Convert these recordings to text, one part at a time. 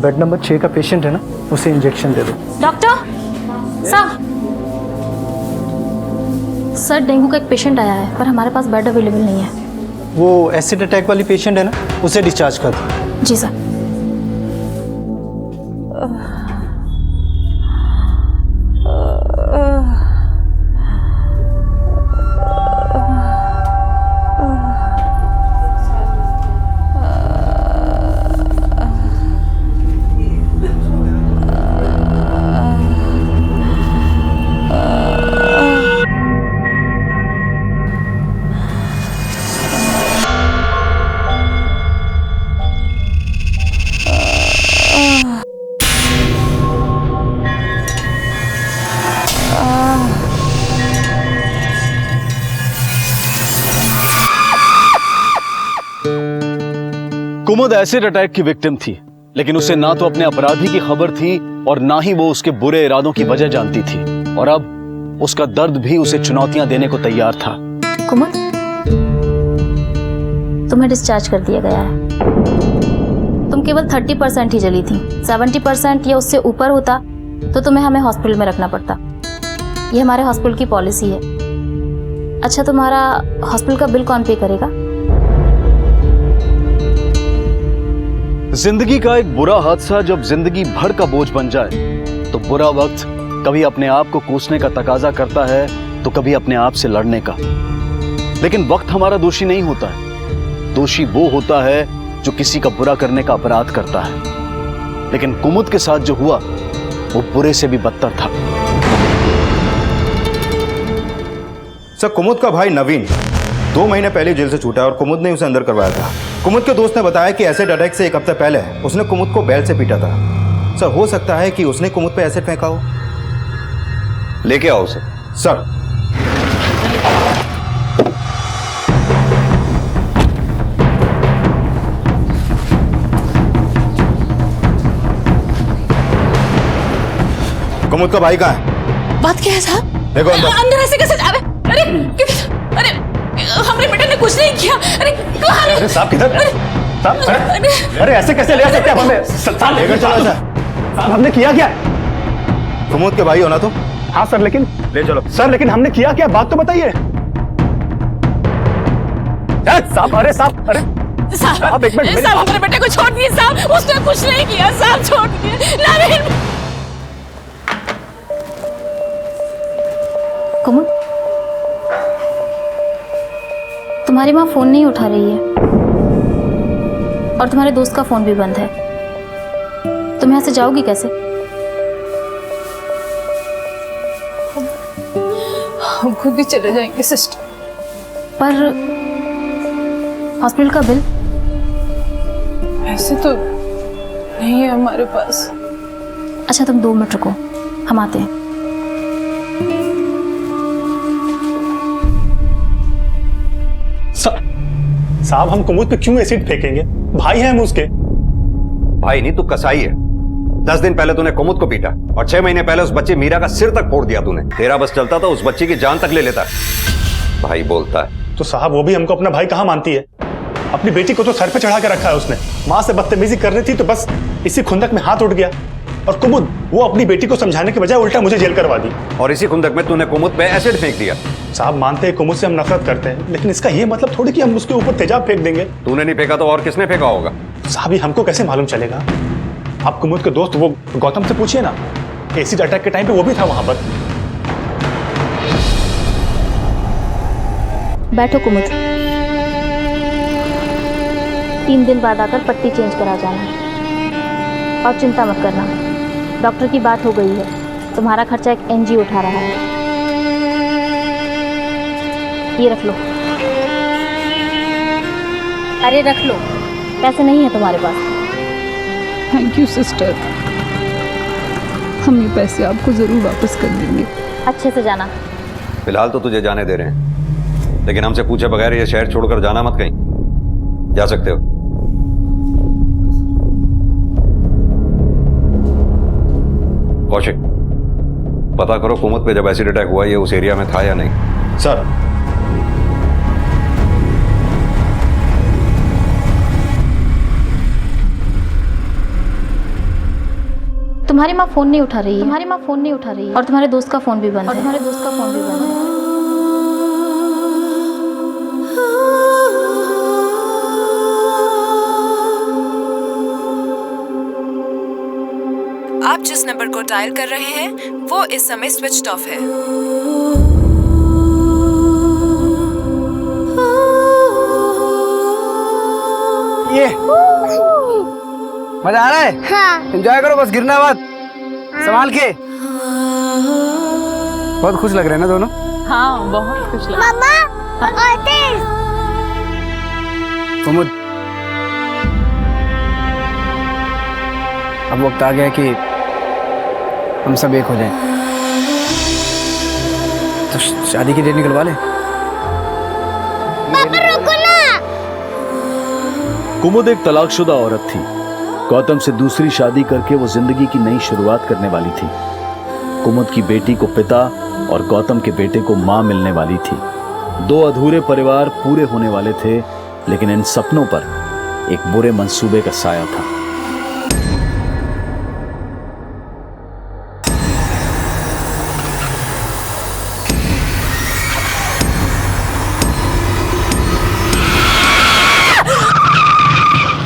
Bed number 6 का patient है ना, उसे इंजेक्शन दे दो। डॉक्टर सर, डेंगू का एक पेशेंट आया है पर हमारे पास बेड अवेलेबल नहीं है। वो एसिड अटैक वाली पेशेंट है ना, उसे डिस्चार्ज कर दो। जी सर। कुमुद एसिड अटैक की विक्टिम थी, लेकिन उसे ना तो अपने अपराधी की खबर थी और ना ही वो उसके बुरे इरादों की वजह जानती थी। और अब उसका दर्द भी उसे चुनौतियां देने को तैयार था। कुमुद, तुम्हें डिस्चार्ज कर दिया गया है। तुम केवल 30% ही जली थी। 70% या उससे ऊपर होता तो तुम्हें हमें हॉस्पिटल में रखना पड़ता। ये हमारे हॉस्पिटल की पॉलिसी है। अच्छा, तुम्हारा हॉस्पिटल का बिल कौन पे करेगा? जिंदगी का एक बुरा हादसा जब जिंदगी भर का बोझ बन जाए तो बुरा वक्त कभी अपने आप को कोसने का तकाजा करता है तो कभी अपने आप से लड़ने का। लेकिन वक्त हमारा दोषी नहीं होता है। दोषी वो होता है जो किसी का बुरा करने का अपराध करता है। लेकिन कुमुद के साथ जो हुआ वो बुरे से भी बदतर था। सर, कुमुद का भाई नवीन 2 महीने पहले जेल से छूटा और कुमुद ने उसे अंदर करवाया था। कुमुद के दोस्त ने बताया कि एसिड अटैक से 1 हफ्ते पहले उसने कुमुद को बेल्ट से पीटा था। सर, हो सकता है कि उसने कुमुद पे एसिड फेंका हो। लेके आओ उसे। सर। कुमुद का भाई कहाँ है? बात क्या है साहब? देखो अंदर। अंदर ऐसे कैसे जावे? अरे हमरे बेटे ने कुछ नहीं किया। अरे कहाँ है? अरे साहब किधर? अरे ऐसे कैसे ले आ सकते हैं हमें? साहब लेकर चलो सर। साहब, हमने किया क्या? कुमुद के भाई हो ना तुम? हाँ सर, लेकिन ले चलो सर, लेकिन हमने किया क्या? बात तो बताइए साहब। अरे साहब, अरे साहब, एक मिनट। साहब हमारे बेटे को छोड़ दिए साहब। उसने कुछ नहीं किया साहब, छोड़ दिए। नवीन। कुमुद, तुम्हारी माँ फोन नहीं उठा रही है और तुम्हारे दोस्त का फोन भी बंद है। तुम यहाँ से जाओगी कैसे? हम खुद ही चले जाएंगे सिस्टर। पर हॉस्पिटल का बिल? ऐसे तो नहीं है हमारे पास। अच्छा, तुम 2 मिनट रुको, हम आते हैं। साहब, हम कुमुद पे क्यों एसिड फेंकेंगे? भाई हैं हम उसके। भाई नहीं, तू कसाई है। 10 दिन पहले तूने कुमुद को पीटा और 6 महीने पहले उस बच्ची मीरा का सिर तक फोड़ दिया तूने। तेरा बस चलता तो उस बच्ची की जान तक ले लेता। भाई बोलता है तो साहब, वो भी हमको अपना भाई कहाँ मानती है? अपनी बेटी को तो सर पे चढ़ा के रखा है उसने। माँ से बदतमीजी कर रही थी तो बस इसी खुंदक में हाथ उठ गया। और कुमुद, वो अपनी बेटी को समझाने के बजाय उल्टा मुझे जेल करवा दी। और इसी खुंदक में तूने कुमुद पे एसिड फेंक दिया। साहब, मानते हैं कुमुद से हम नफरत करते हैं, लेकिन इसका ये मतलब थोड़ी कि हम उसके ऊपर तेजाब फेंक देंगे। तूने नहीं फेंका तो और किसने फेंका होगा? साहब, ये हमको कैसे मालूम चलेगा? आप कुमुद के दोस्त वो गौतम से पूछिए ना। एसिड अटैक के टाइम पे वो भी था वहां पर। बैठो कुमुद, 3 दिन बाद आकर पट्टी चेंज करा जाना। और चिंता मत करना, डॉक्टर की बात हो गई है। तुम्हारा खर्चा एक एनजीओ उठा रहा है। ये रख लो। अरे रख लो, पैसे नहीं है तुम्हारे पास? Thank you sister. हम ये पैसे आपको जरूर वापस कर देंगे। अच्छे से जाना। फिलहाल तो तुझे जाने दे रहे हैं, लेकिन हमसे पूछे बगैर ये शहर छोड़कर जाना मत कहीं। जा सकते हो। कौशिक, पता करो कुमुद पे जब एसिड अटैक हुआ ये उस एरिया में था या नहीं। सर। तुम्हारी माँ फोन नहीं उठा रही है। और तुम्हारे दोस्त का फोन भी बंद है। आप जिस नंबर को डायल कर रहे हैं वो इस समय स्विच्ड ऑफ है। ये मजा आ रहा है? हाँ। एंजॉय करो, बस गिरना मत। संभाल के। बहुत खुश लग रहे हैं ना दोनों? हाँ, बहुत खुश लग। मम्मा और तेज। कुमुद, अब वक्त आ गया कि हम सब एक हो जाएं। तो शादी की डेट निकलवा ले। पापा रुको ना। कुमुद एक तलाकशुदा औरत थी। गौतम से दूसरी शादी करके वो जिंदगी की नई शुरुआत करने वाली थी। कुमुद की बेटी को पिता और गौतम के बेटे को मां मिलने वाली थी। दो अधूरे परिवार पूरे होने वाले थे, लेकिन इन सपनों पर एक बुरे मंसूबे का साया था।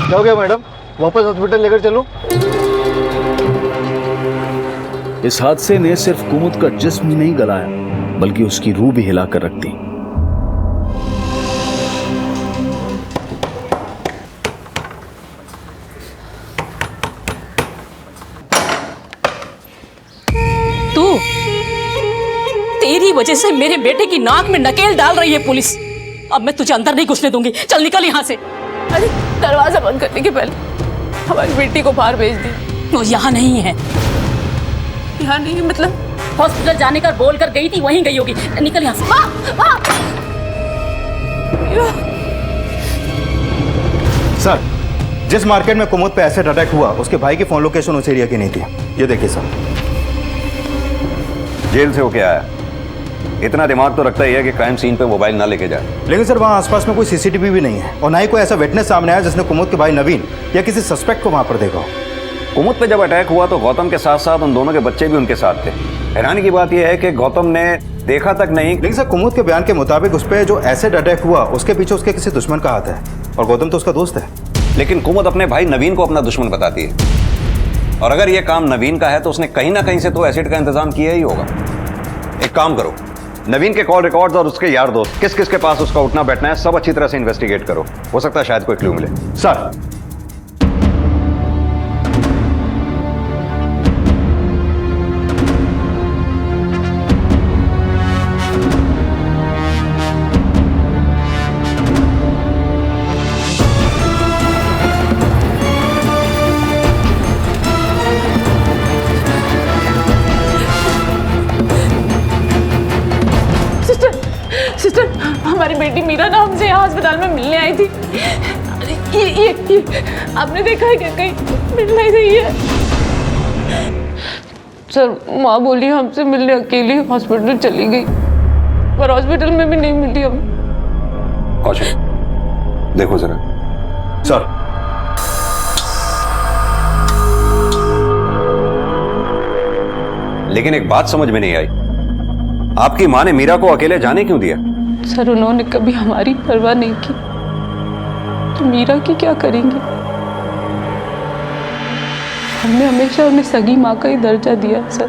क्या हो गया मैडम? वापस हॉस्पिटल लेकर चलूं? इस हादसे ने सिर्फ कुमुद का जिस्म ही नहीं गलाया, बल्कि उसकी रूह भी हिलाकर रख दी। तेरी वजह से मेरे बेटे की नाक में नकेल डाल रही है पुलिस। अब मैं तुझे अंदर नहीं घुसने दूंगी। चल निकल यहाँ से। अरे दरवाजा बंद करने के पहले हमारी बेटी को बाहर भेज दी। वो यहाँ नहीं है। यहाँ नहीं मतलब? हॉस्पिटल जाने का बोल कर गई थी, वहीं गई होगी। निकल यहाँ से। सर, जिस मार्केट में कुमुद पे एसिड अटैक हुआ उसके भाई की फोन लोकेशन उस एरिया की नहीं थी। ये देखिए सर। जेल से होके आया, इतना दिमाग तो रखता ही है कि क्राइम सीन पे मोबाइल ना लेके जाए। लेकिन सर वहाँ आसपास में कोई सीसीटीवी भी नहीं है और ना ही कोई ऐसा विटनेस सामने आया जिसने कुमुद के भाई नवीन या किसी सस्पेक्ट को वहाँ पर देखा हो। कुमुद पे जब अटैक हुआ तो गौतम के साथ साथ उन दोनों के बच्चे भी उनके साथ थे। हैरानी की बात यह है कि गौतम ने देखा तक नहीं। लेकिन सर कुमुद के बयान के मुताबिक उस पर जो एसिड अटैक हुआ उसके पीछे उसके किसी दुश्मन का हाथ है और गौतम तो उसका दोस्त है। लेकिन कुमुद अपने भाई नवीन को अपना दुश्मन बताती है, और अगर यह काम नवीन का है तो उसने कहीं ना कहीं से तो एसिड का इंतजाम किया ही होगा। एक काम करो, नवीन के कॉल रिकॉर्ड्स और उसके यार दोस्त किस किस के पास उसका उठना बैठना है सब अच्छी तरह से इन्वेस्टिगेट करो। हो सकता है शायद कोई क्लू मिले। सर सिस्टर, हमारी बेटी मीरा ना हमसे यहाँ अस्पताल में मिलने आई थी। ये आपने देखा है क्या? कहीं मिल नहीं रही है सर। माँ बोली हमसे मिलने अकेली हॉस्पिटल चली गई, पर हॉस्पिटल में भी नहीं मिली हम। कौशिक, देखो जरा। सर लेकिन एक बात समझ में नहीं आई, आपकी माँ ने मीरा को अकेले जाने क्यों दिया? सर उन्होंने कभी हमारी परवाह नहीं की, तो मीरा की क्या करेंगे? हमने हमेशा उन्हें सगी माँ का ही दर्जा दिया सर,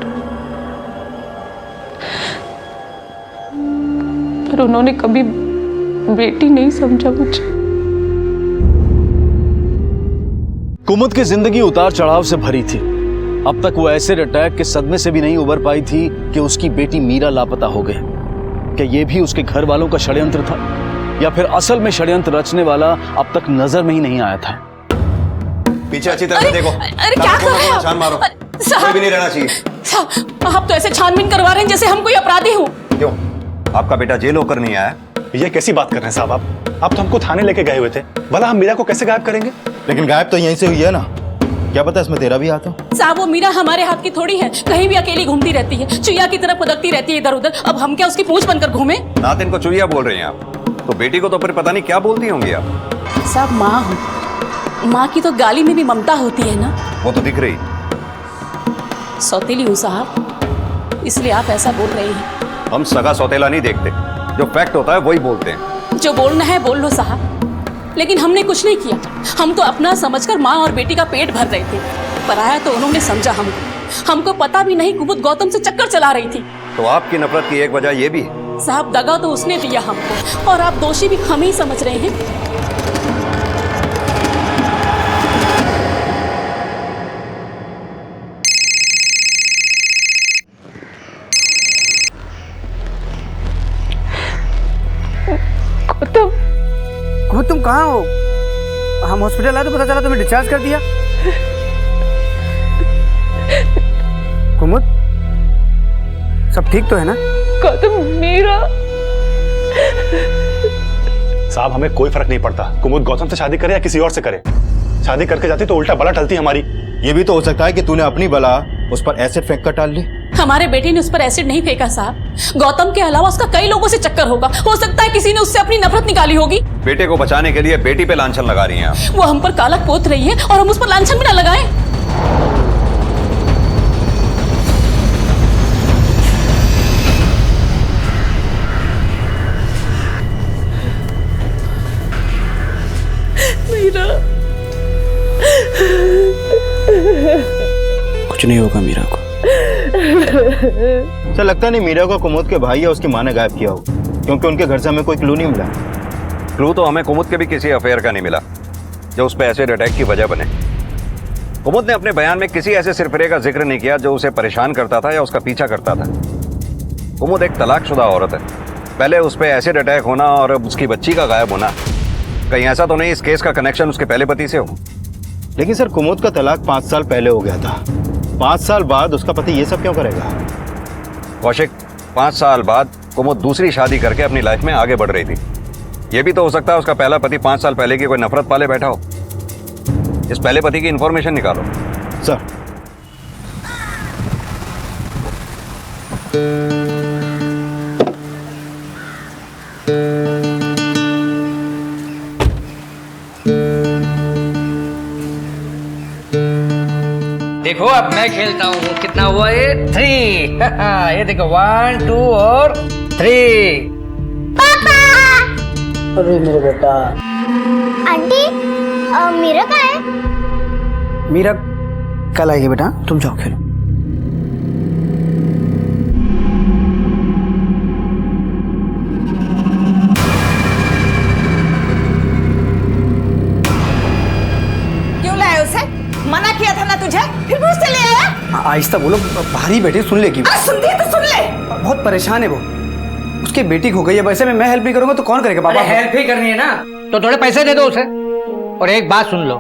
पर उन्होंने कभी बेटी नहीं समझा मुझे। कुमुद की जिंदगी उतार चढ़ाव से भरी थी। अब तक वो एसिड अटैक के सदमे से भी नहीं उबर पाई थी कि उसकी बेटी मीरा लापता हो गई। क्या ये भी उसके घर वालों का षड्यंत्र था, या फिर असल में षड्यंत्र रचने वाला अब तक नजर में ही नहीं आया था? पीछे अच्छी तरह से देखो। अरे क्या कर रहे हो? छान मारो, कोई भी नहीं रहना चाहिए। साहब, आप तो ऐसे छानबीन करवा रहे हैं जैसे हम कोई अपराधी हूँ। क्यों, आपका बेटा जेल होकर नहीं आया? ये कैसी बात कर रहे हैं साहब आप तो हमको थाने लेके गए हुए थे, भला हम मीरा को कैसे गायब करेंगे? लेकिन गायब तो यहीं से हुई है ना, क्या पता इसमें तेरा भी हाथ हो? साहब वो मीरा हमारे हाथ की थोड़ी है, कहीं भी अकेली घूमती रहती है, चुईया की तरह फुदकती रहती है इधर उधर। अब हम क्या उसकी पूंछ बनकर घूमे? नात इनको चुईया बोल रही हैं आप, तो बेटी को तो फिर पता नहीं क्या बोलती होंगी आप। साहब माँ हूँ, माँ की तो गाली में भी ममता होती है ना। वो तो दिख रही, सौतेली हूँ साहब, इसलिए आप ऐसा बोल रहे हैं। हम सगा सौतेला नहीं देखते, जो फैक्ट होता है वही बोलते हैं। जो बोलना है बोल लो साहब, लेकिन हमने कुछ नहीं किया। हम तो अपना समझकर माँ और बेटी का पेट भर रहे थे। पराया तो उन्होंने समझा हमको पता भी नहीं कुमुद गौतम से चक्कर चला रही थी। तो आपकी नफरत की एक वजह यह भी है। साहब दगा तो उसने दिया हमको, और आप दोषी भी हम ही समझ रहे हैं। कुमुद तुम कहाँ हो? हम हॉस्पिटल आए तो पता चला तुम्हें डिस्चार्ज कर दिया। कुमुद सब ठीक तो है ना? गौतम मेरा साहब हमें कोई फर्क नहीं पड़ता, कुमुद गौतम से शादी करे या किसी और से करे। शादी करके जाती तो उल्टा बला टलती हमारी। ये भी तो हो सकता है कि तूने अपनी बला उस पर एसिड फेंक कर टाल ली। हमारे बेटे ने उस पर एसिड नहीं फेंका साहब। गौतम के अलावा उसका कई लोगों से चक्कर होगा। हो सकता है किसी ने उससे अपनी नफरत निकाली होगी। बेटे को बचाने के लिए बेटी पे लांछन लगा रही हैं आप। वो हम पर कालक पोत रही है और हम उस पर लांछन भी ना लगाएं। कुछ नहीं होगा मीरा को। सर लगता नहीं मीरा को कुमुद के भाई या उसकी माँ ने गायब किया हो, क्योंकि उनके घर से हमें कोई क्लू नहीं मिला। क्लू तो हमें कुमुद के भी किसी अफेयर का नहीं मिला जो उस पर एसिड अटैक की वजह बने। कुमुद ने अपने बयान में किसी ऐसे सिरफिरे का जिक्र नहीं किया जो उसे परेशान करता था या उसका पीछा करता था। कुमुद एक तलाकशुदा औरत है। पहले उस पर एसिड अटैक होना और उसकी बच्ची का गायब होना, कहीं ऐसा तो नहीं इस केस का कनेक्शन उसके पहले पति से हो? लेकिन सर कुमुद का तलाक 5 साल पहले हो गया था। 5 साल बाद उसका पति ये सब क्यों करेगा? कौशिक, 5 साल बाद कुमुद दूसरी शादी करके अपनी लाइफ में आगे बढ़ रही थी। यह भी तो हो सकता है उसका पहला पति 5 साल पहले की कोई नफरत पाले बैठा हो। इस पहले पति की इंफॉर्मेशन निकालो। सर देखो अब मैं खेलता हूँ। कितना हुआ ये? 3। ये देखो 1 2 और 3। पापा! अरे मेरे बेटा। आंटी मीरा कहाँ है? मीरा कल आएगी बेटा, तुम जाओ खेलो। क्यों लाया उसे? मना किया था ना तुझे, फिर भी उससे ले आया? आहिस्ता बोलो, भारी बेटी सुन लेगी। सुनती है तो सुन ले। बहुत परेशान है वो, उसकी बेटी खो गई है। वैसे में मैं हेल्प नहीं करूंगा तो कौन करेगा पापा? हेल्प ही करनी है ना तो थोड़े पैसे दे दो उसे। और एक बात सुन लो,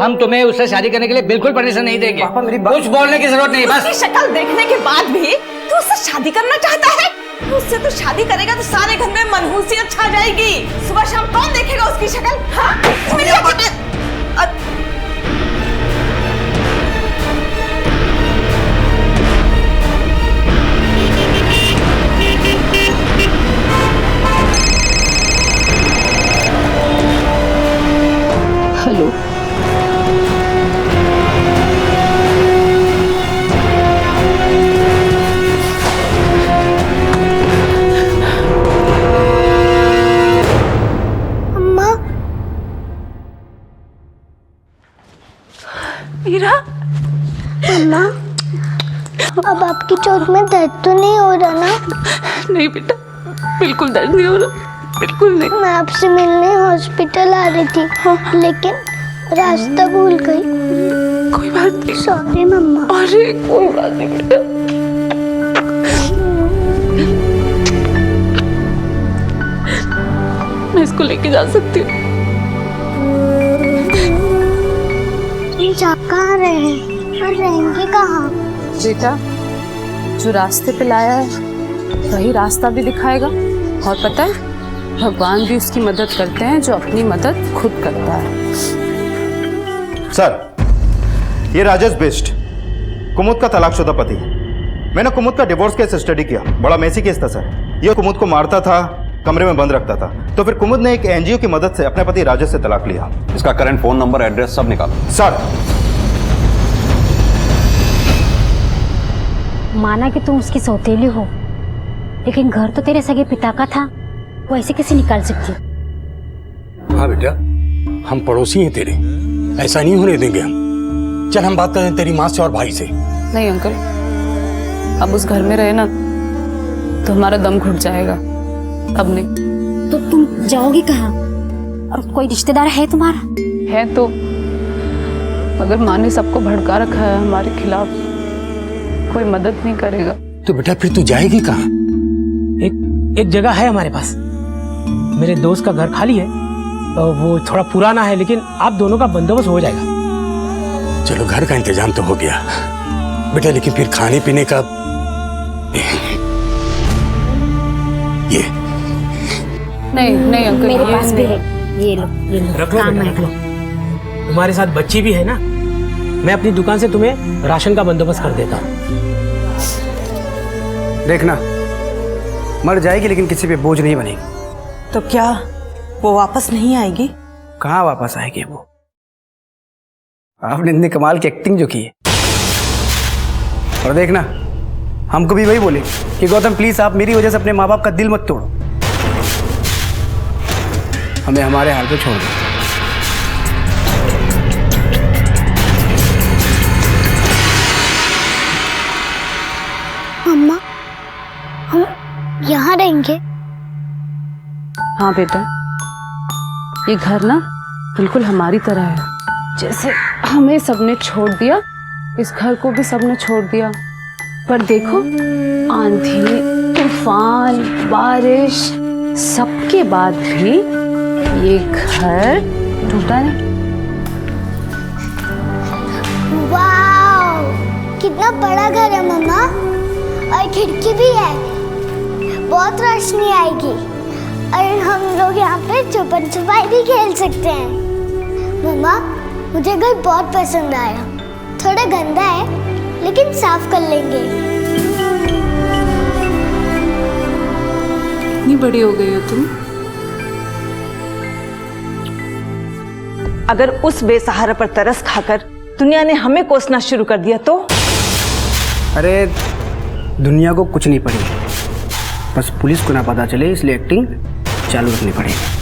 हम तुम्हें उससे शादी करने के लिए बिल्कुल परमिशन नहीं देंगे। पापा मेरी बात कुछ बोलने की जरूरत नहीं, बस। उसकी शक्ल देखने के बाद भी तू उससे शादी करना चाहता है? उससे तो शादी करेगा तो सारे घर में मनहूसियत छा जाएगी। सुबह शाम कौन देखेगा उसकी शक्ल? हाँ? हेलो, अम्मा मीरा, अम्मा अब आपकी चोट में दर्द तो नहीं हो रहा ना? नहीं बेटा, बिल्कुल दर्द नहीं हो रहा, बिल्कुल नहीं। मैं आपसे मिलने हॉस्पिटल आ रही थी, लेकिन रास्ता भूल गई। कोई बात नहीं। सॉरी मम्मा। अरे कोई बात नहीं बेटा। मैं इसको लेके जा सकती हूँ। तुम जा कहाँ रहे हैं और रहेंगे कहाँ? बेटा, जो रास्ते पे लाया है वही रास्ता भी दिखाएगा। और पता है, भगवान भी उसकी मदद करते हैं जो अपनी मदद खुद करता है। सर ये राजेश बिष्ट, कुमुद का तलाकशुदा पति। मैंने कुमुद का डिवोर्स केस स्टडी किया, बड़ा मेसी केस था सर। ये कुमुद को मारता था, कमरे में बंद रखता था। तो फिर कुमुद ने एक एनजीओ की मदद से अपने पति राजेश से तलाक लिया। इसका करंट फोन नंबर, एड्रेस सब निकालो। सर माना कि तुम उसकी सौतेली हो, लेकिन घर तो तेरे सगे पिता का था, वो ऐसे कैसे निकाल सकती है? हाँ बेटा, हम पड़ोसी हैं तेरे, ऐसा नहीं होने देंगे हम। चल हम बात करें तेरी माँ से और भाई से। नहीं अंकल, अब उस घर में रहे ना तो हमारा दम घुट जाएगा, अब नहीं। तो तुम जाओगी कहाँ? और कोई रिश्तेदार है तुम्हारा? है तो, मगर माँ ने सबको भड़का रखा है हमारे खिलाफ, कोई मदद नहीं करेगा। तो बेटा फिर तू जाएगी कहाँ? एक जगह है हमारे पास, मेरे दोस्त का घर खाली है, वो थोड़ा पुराना है, लेकिन आप दोनों का बंदोबस्त हो जाएगा। चलो घर का इंतजाम तो हो गया बेटा, लेकिन फिर खाने पीने का ये नहीं अंकल, मेरे पास भी है, ये लो रख लो काम बेटा, है। रख लो। तुम्हारे साथ बच्ची भी है ना, मैं अपनी दुकान से तुम्हें राशन का बंदोबस्त कर देता हूँ। देखना, मर जाएगी लेकिन किसी पे बोझ नहीं बनेगी। तो क्या वो वापस नहीं आएगी? कहाँ वापस आएगी वो? आपने इतनी कमाल की एक्टिंग जो की है। और देखना, हमको भी वही बोले कि गौतम प्लीज आप मेरी वजह से अपने माँ बाप का दिल मत तोड़ो, हमें हमारे हाल पे छोड़ दो। मम्मा, हम यहाँ रहेंगे? हाँ बेटा, ये घर ना बिल्कुल हमारी तरह है, जैसे हमें सबने छोड़ दिया, इस घर को भी सबने छोड़ दिया। पर देखो, आंधी, तूफान, बारिश, सबके बाद भी ये घर टूटा नहीं। वाव, कितना बड़ा घर है मम्मा, और खिड़की भी है, बहुत रोशनी आएगी, और हम लोग यहाँ पे छुपन छुपाई भी खेल सकते हैं। मम्मा, मुझे घर बहुत पसंद आया, थोड़ा गंदा है लेकिन साफ कर लेंगे। इतनी बड़ी हो गई हो तुम। अगर उस बेसहारा पर तरस खाकर दुनिया ने हमें कोसना शुरू कर दिया तो? अरे दुनिया को कुछ नहीं पड़ी, बस पुलिस को ना पता चले, इसलिए एक्टिंग चालू रखनी पड़ेगी।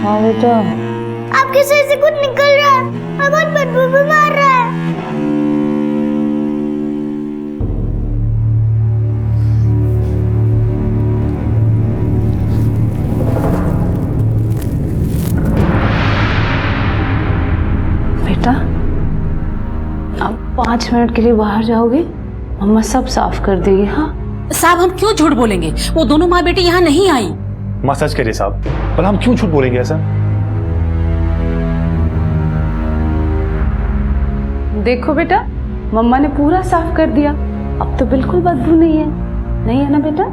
हाँ बेटा, आपके सर से कुछ निकल रहा है, और बहुत बदबू भी मार रहा है। बेटा, आप 5 मिनट के लिए बाहर जाओगे, मम्मा सब साफ कर देगी। हाँ साहब, हम क्यों झूठ बोलेंगे? वो दोनों माँ बेटी यहाँ नहीं आई। माँ सच कह रही साहब, पर हम क्यों झूठ बोलेंगे ऐसा? देखो बेटा, मम्मा ने पूरा साफ कर दिया, अब तो बिल्कुल बदबू नहीं है, नहीं है ना बेटा?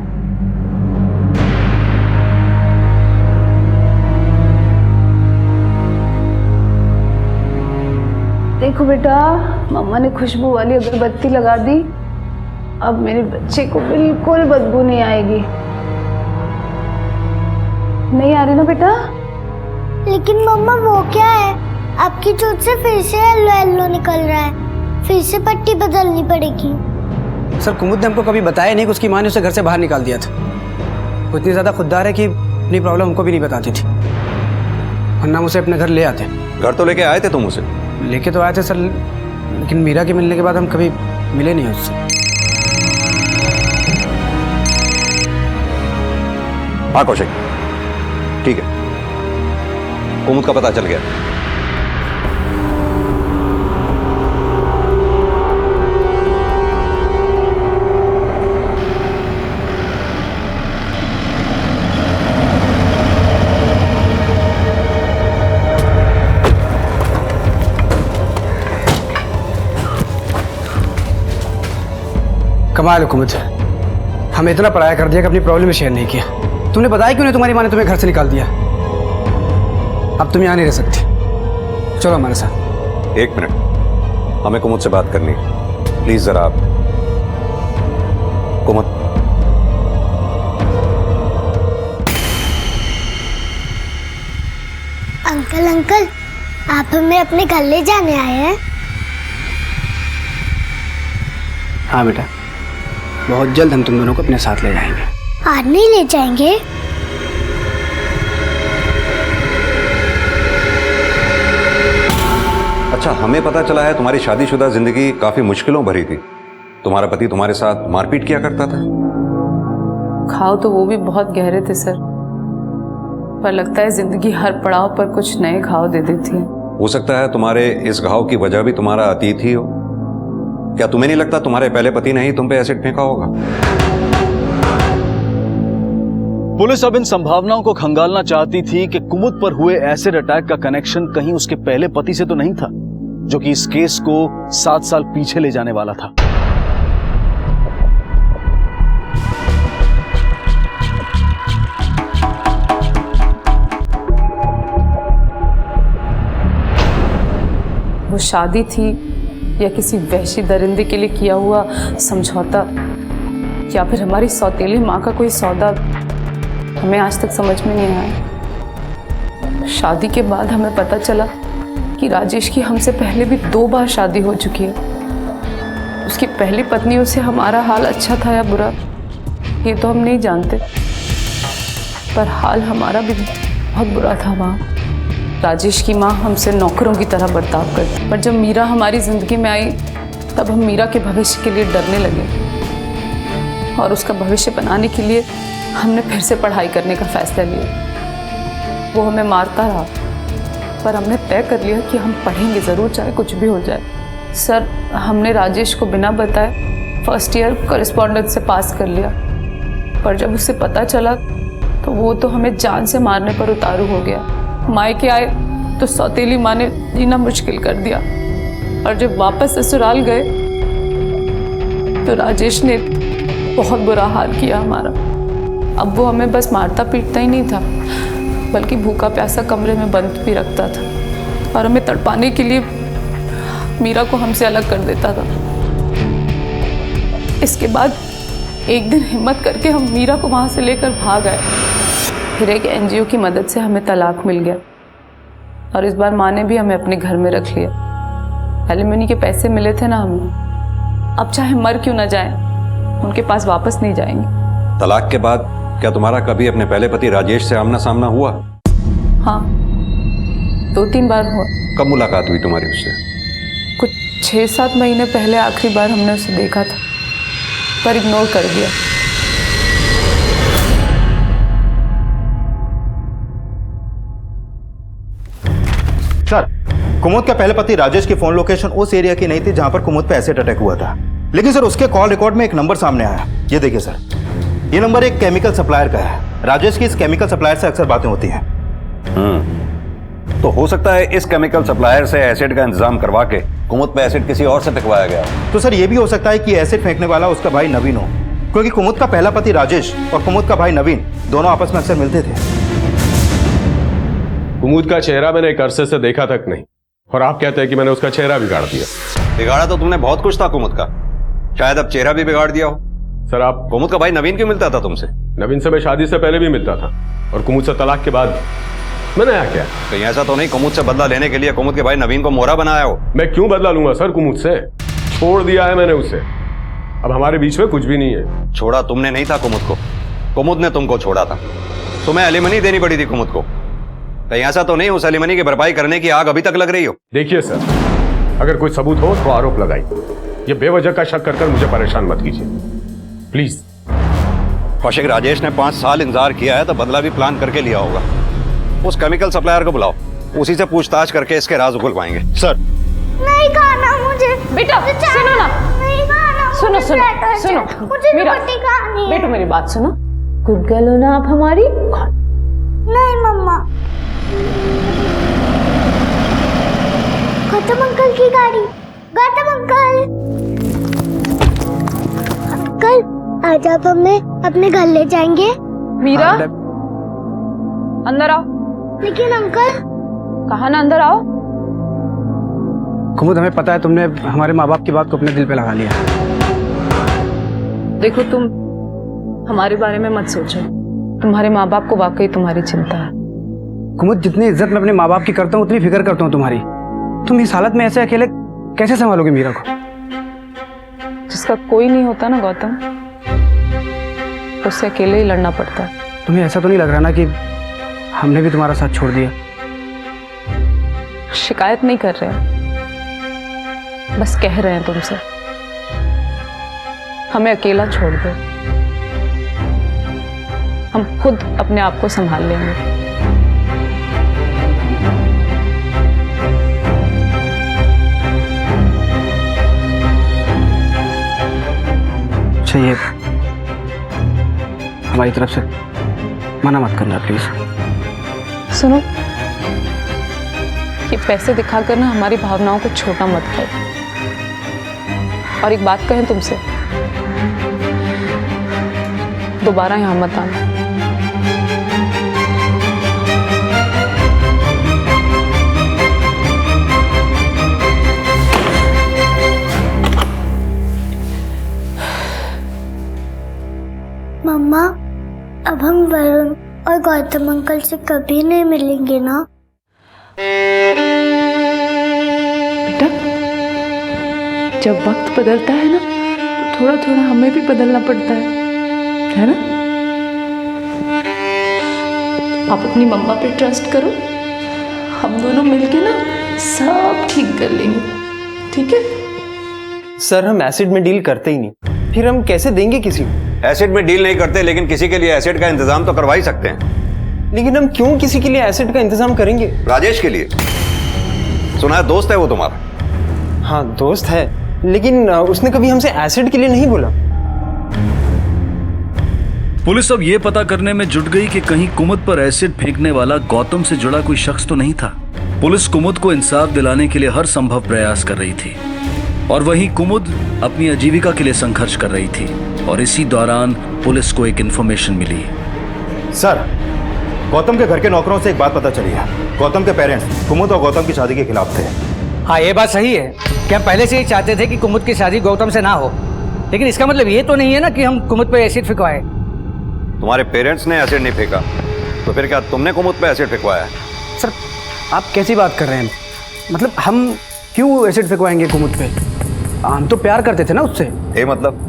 देखो बेटा, मम्मा ने खुशबू वाली अगरबत्ती लगा दी, अब मेरे बच्चे को बिल्कुल बदबू नहीं आएगी। नहीं आ रही ना बेटा? लेकिन मम्मा वो क्या है, आपकी चोट से फिर से येलो येलो निकल रहा है, फिर से पट्टी बदलनी पड़ेगी। सर कुमुद ने हमको कभी बताया नहीं कि उसकी माँ ने उसे घर से बाहर निकाल दिया था। वो इतनी ज्यादा खुददार है कि अपनी प्रॉब्लम हमको भी नहीं बताती थी। वरना हम उसे अपने घर ले आते। घर तो लेके आए थे तुम उसे? लेके तो आए थे सर, लेकिन मीरा के मिलने के बाद हम कभी मिले नहीं उससे। हाँ कौशिक, ठीक है, कुमुद का पता चल गया। कमाल है कुमुद, हमें इतना पराया कर दिया कि अपनी प्रॉब्लम में शेयर नहीं किया। तुमने बताया क्यों नहीं? तुम्हारी माँ ने तुम्हें घर से निकाल दिया। अब तुम यहाँ नहीं रह सकती, चलो हमारे साथ। एक मिनट, हमें कुमुद से बात करनी है, प्लीज जरा आप। कुमुद, अंकल अंकल, आप हमें अपने घर ले जाने आए हैं? हाँ बेटा, बहुत जल्द हम तुम दोनों को अपने साथ ले जाएंगे। आज नहीं ले जाएंगे? अच्छा, हमें पता चला है तुम्हारी शादीशुदा जिंदगी काफी मुश्किलों भरी थी। तुम्हारा पति तुम्हारे साथ मारपीट किया करता था। घाव तो वो भी बहुत गहरे थे सर, पर लगता है जिंदगी हर पड़ाव पर कुछ नए घाव दे देती है। हो सकता है तुम्हारे इस घाव की वजह भी तुम्हारा अतीत ही हो। क्या तुम्हें नहीं लगता तुम्हारे पहले पति ने ही तुम पे एसिड फेंका होगा? पुलिस अब इन संभावनाओं को खंगालना चाहती थी कि कुमुद पर हुए एसिड अटैक का कनेक्शन कहीं उसके पहले पति से तो नहीं था, जो कि इस केस को 7 साल पीछे ले जाने वाला था। वो शादी थी या किसी वहशी दरिंदे के लिए किया हुआ समझौता, या फिर हमारी सौतेली माँ का कोई सौदा, हमें आज तक समझ में नहीं आया। शादी के बाद हमें पता चला कि राजेश की हमसे पहले भी 2 बार शादी हो चुकी है। उसकी पहली पत्नियों से हमारा हाल अच्छा था या बुरा, ये तो हम नहीं जानते, पर हाल हमारा भी बहुत बुरा था वहाँ। राजेश की माँ हमसे नौकरों की तरह बर्ताव करती, पर जब मीरा हमारी ज़िंदगी में आई तब हम मीरा के भविष्य के लिए डरने लगे और उसका भविष्य बनाने के लिए हमने फिर से पढ़ाई करने का फैसला लिया। वो हमें मारता रहा, पर हमने तय कर लिया कि हम पढ़ेंगे ज़रूर, चाहे कुछ भी हो जाए। सर, हमने राजेश को बिना बताए फर्स्ट ईयर कॉरेस्पॉन्डेंस से पास कर लिया, पर जब उसे पता चला तो वो तो हमें जान से मारने पर उतारू हो गया। मायके आए तो सौतेली माँ ने जीना मुश्किल कर दिया, और जब वापस ससुराल गए तो राजेश ने बहुत बुरा हाल किया हमारा। अब वो हमें बस मारता पीटता ही नहीं था, बल्कि भूखा प्यासा कमरे में बंद भी रखता था और हमें तड़पाने के लिए मीरा को हमसे अलग कर देता था। इसके बाद एक दिन हिम्मत करके हम मीरा को वहाँ से लेकर भाग आए। फिर एक एनजीओ की मदद से हमें तलाक मिल गया, और इस बार माँ ने भी हमें अपने घर में रख लिया। एलिमनी के पैसे मिले थे ना हमें, अब चाहे मर क्यों ना जाए, उनके पास वापस नहीं जाएंगे। तलाक के बाद क्या तुम्हारा कभी अपने पहले पति राजेश से आमना सामना हुआ? हाँ, 2-3 बार हुआ। कब मुलाकात हुई तुम्हारी उससे? कुछ 6-7 महीने पहले आखिरी बार हमने उसे देखा था, पर इग्नोर कर दिया। सर, कुमुद का पहले पति राजेश की फोन लोकेशन उस एरिया की नहीं थी जहां पर कुमुद पे एसिड अटैक हुआ था, लेकिन सर उसके कॉल रिकॉर्ड में एक नंबर सामने आया। ये देखिए सर, ये नंबर एक केमिकल सप्लायर का है। राजेश की इस केमिकल सप्लायर से अक्सर बातें होती हैं। तो हो सकता है इस केमिकल सप्लायर से एसिड का इंतजाम करवा के कुमुद पे एसिड किसी और से फेंकवाया गया। तो सर ये भी हो सकता है कि एसिड फेंकने वाला उसका भाई नवीन हो, क्योंकि कुमुद का पहला पति राजेश और कुमुद का भाई नवीन दोनों आपस में अक्सर मिलते थे। कुमुद का चेहरा मैंने एक अरसे से देखा तक नहीं, और आप कहते हैं कि मैंने उसका चेहरा बिगाड़ दिया। बिगाड़ा तो तुमने बहुत कुछ था कुमुद का, शायद अब चेहरा भी बिगाड़ दिया हो। सर, आप कुमुद का भाई नवीन क्यों मिलता था तुमसे? नवीन से मैं शादी से पहले भी मिलता था, और कुमुद से तलाक के बाद मैंने आया क्या? कहीं ऐसा तो नहीं कुमुद से बदला लेने के लिए कुमुद के भाई नवीन को मोहरा बनाया हो? मैं क्यों बदला लूंगा सर कुमुद से? छोड़ दिया है मैंने उसे, अब हमारे बीच में कुछ भी नहीं है। छोड़ा तुमने नहीं था कुमुद को, कुमुद ने तुमको छोड़ा था। तुम्हें एलिमनी देनी पड़ी थी कुमुद को। कहीं ऐसा तो नहीं हो सलीमनी की भरपाई करने की आग अभी तक लग रही हो? देखिए सर, अगर कोई सबूत हो तो आरोप लगाई, ये बेवजह का शक कर मुझे परेशान मत कीजिए प्लीज। कौशिक, राजेश ने 5 साल इंतजार किया है तो बदला भी प्लान करके लिया होगा। उस केमिकल सप्लायर को बुलाओ, उसी से पूछताछ करके इसके राज उगल पाएंगे। सर नहीं खाना मुझे। बेटा सुनो ना, नहीं खाना। सुनो मुझे सुनो चाट सुनो, मुझे मेरा रोटी खानी है। बेटो मेरी बात सुनो, गुड गर्ल हो ना आप हमारी। नहीं मम्मा। गौतम अंकल की गाड़ी। गौतम अंकल, अंकल आज आप हमें अपने घर ले जाएंगे? मीरा अंदर आओ। लेकिन अंकल। कहा ना अंदर आओ। कुमुद, हमें पता है तुमने हमारे माँ बाप की बात को अपने दिल पे लगा लिया। देखो तुम हमारे बारे में मत सोचो, तुम्हारे माँ बाप को वाकई तुम्हारी चिंता है। कुमुद, जितनी इज्जत मैं अपने माँ बाप की करता हूँ उतनी फिक्र करता हूँ तुम्हारी। तुम इस हालत में ऐसे अकेले कैसे संभालोगे मीरा को? जिसका कोई नहीं होता ना गौतम, उससे अकेले ही लड़ना पड़ता है। तुम्हें ऐसा तो नहीं लग रहा ना कि हमने भी तुम्हारा साथ छोड़ दिया? शिकायत नहीं कर रहे हैं, बस कह रहे हैं तुमसे हमें अकेला छोड़ दो, हम खुद अपने आप को संभाल लेंगे। चाहिए हमारी तरफ से मना मत करना प्लीज। सुनो, ये पैसे दिखाकर ना हमारी भावनाओं को छोटा मत करो। और एक बात कहें तुमसे, दोबारा यहां मत आना। मम्मा, अब हम वरुण और गौतम अंकल से कभी नहीं मिलेंगे ना? बेटा, जब वक्त बदलता है ना तो थोड़ा थोड़ा हमें भी बदलना पड़ता है ना? आप अपनी मम्मा पे ट्रस्ट करो, हम दोनों मिलके ना सब ठीक कर लेंगे, ठीक है? सर, हम एसिड में डील करते ही नहीं, फिर हम कैसे देंगे किसी को? एसिड में डील नहीं करते, लेकिन किसी के लिए एसिड का इंतजाम तो करवा ही सकते हैं। लेकिन हम क्यों किसी के लिए एसिड का इंतजाम करेंगे? राजेश के लिए। सुना है दोस्त है वो तुम्हारा? हाँ दोस्त है, लेकिन उसने कभी हमसे एसिड के लिए नहीं बोला। पुलिस अब ये पता करने में जुट गई कि कहीं कुमुद पर एसिड फेंकने वाला गौतम से जुड़ा कोई शख्स तो नहीं था। पुलिस कुमुद को इंसाफ दिलाने के लिए हर संभव प्रयास कर रही थी और वहीं कुमुद अपनी आजीविका के लिए संघर्ष कर रही थी। और इसी दौरान पुलिस को एक इंफॉर्मेशन मिली। सर, गौतम के घर के नौकरों से एक बात पता चली है। गौतम के पेरेंट्स कुमुद और गौतम की शादी के खिलाफ थे। हाँ, ये बात सही है कि हम पहले से ही चाहते थे कि कुमुद की शादी गौतम से ना हो, लेकिन इसका मतलब ये तो नहीं है ना कि हम कुमुद पे एसिड फेंकवाए। तुम्हारे पेरेंट्स ने एसिड नहीं फेंका तो फिर क्या तुमने कुमुद पे एसिड फेंकवाया है? सर, आप कैसी बात कर रहे हैं? मतलब हम क्यों एसिड फेंकवाएंगे कुमुद पे? हम तो प्यार करते थे ना उससे। मतलब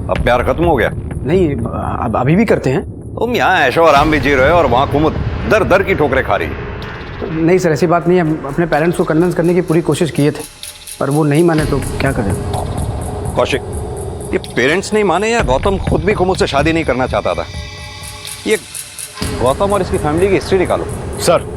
अब प्यार खत्म हो गया? नहीं, अब अभी भी करते हैं। तुम यहाँ ऐशो आराम भी जी रहे हो और वहाँ कुमुद दर दर की ठोकरें खा रही है। नहीं सर, ऐसी बात नहीं है। हम अपने पेरेंट्स को कन्विंस करने की पूरी कोशिश किए थे, पर वो नहीं माने तो क्या करें? कौशिक, ये पेरेंट्स नहीं माने या गौतम खुद भी कुमुद से शादी नहीं करना चाहता था? ये गौतम और इसकी फैमिली की हिस्ट्री निकालो। सर,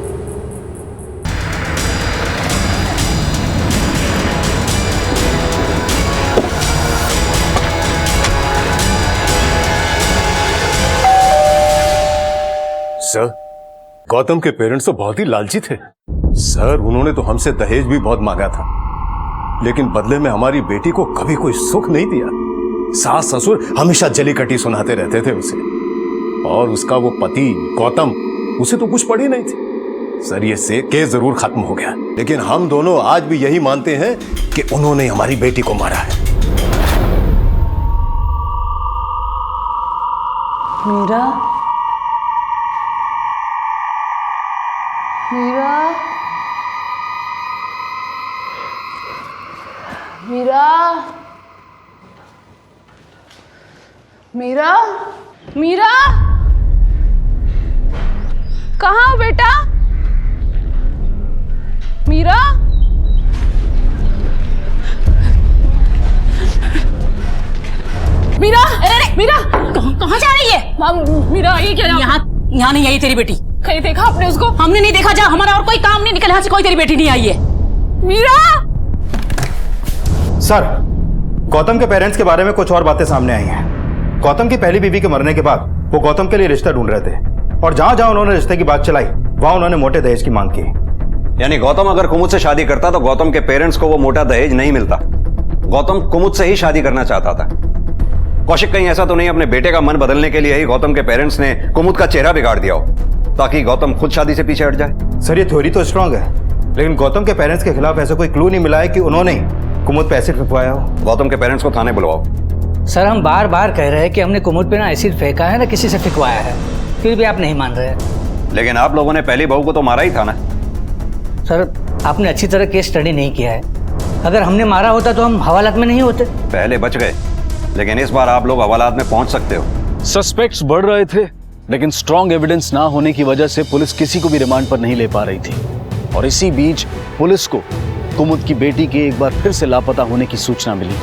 सर, गौतम के पेरेंट्स तो बहुत ही लालची थे सर। उन्होंने तो हमसे दहेज भी बहुत मांगा था, लेकिन बदले में हमारी बेटी को कभी कोई सुख नहीं दिया। सास ससुर हमेशा जली कटी सुनाते रहते थे उसे, और उसका वो पति गौतम, उसे तो कुछ पड़ी नहीं थी। सर, ये से केस जरूर खत्म हो गया, लेकिन हम दोनों आज भी यही मानते हैं कि उन्होंने हमारी बेटी को मारा है। मीरा, मीरा, मीरा, मीरा, मीरा, कहाँ हो बेटा? मीरा, मीरा, अरे मीरा, कहाँ जा रही है? मीरा ये क्या? यहाँ नहीं आई तेरी बेटी। कहीं देखा आपने उसको? हमने नहीं देखा। जा, हमारा और कोई काम नहीं, निकल यहाँ से। कोई तेरी बेटी नहीं आई है। मीरा! सर, गौतम के पेरेंट्स के बारे में कुछ और बातें सामने आई हैं। गौतम की पहली बीवी के मरने के बाद वो गौतम के लिए रिश्ता ढूंढ रहे थे और जहां जहां उन्होंने रिश्ते की बात चलाई वहां उन्होंने मोटे दहेज की मांग की। यानी गौतम अगर कुमुद से शादी करता तो गौतम के पेरेंट्स को वो मोटा दहेज नहीं मिलता। गौतम कुमुद से ही शादी करना चाहता था। कौशिक, कहीं ऐसा तो नहीं अपने बेटे का मन बदलने के लिए ही गौतम के पेरेंट्स ने कुमुद का चेहरा बिगाड़ दिया हो ताकि गौतम खुद शादी से पीछे हट जाए? सर, ये थ्योरी तो स्ट्रांग है, लेकिन गौतम के पेरेंट्स के खिलाफ ऐसा कोई क्लू नहीं मिला है कि उन्होंने कुमुद पे एसिड फेंकवाया हो। गौतम के पेरेंट्स को थाने बुलवाओ। सर, हम बार बार कह रहे हैं कि हमने कुमुद पे ना एसिड फेंका है ना किसी से फेंकवाया है, फिर भी आप नहीं मान रहे हैं। लेकिन आप लोगों ने पहली बहू को तो मारा ही था ना। सर, आपने अच्छी तरह केस स्टडी नहीं किया है। अगर हमने मारा होता तो हम हवालात में नहीं होते। पहले बच गए, लेकिन इस बार आप लोग हवालात में पहुंच सकते हो। सस्पेक्ट्स बढ़ रहे थे, लेकिन स्ट्रॉन्ग एविडेंस ना होने की वजह से पुलिस किसी को भी रिमांड पर नहीं ले पा रही थी। और इसी बीच पुलिस को कुमुद की बेटी के एक बार फिर से लापता होने की सूचना मिली।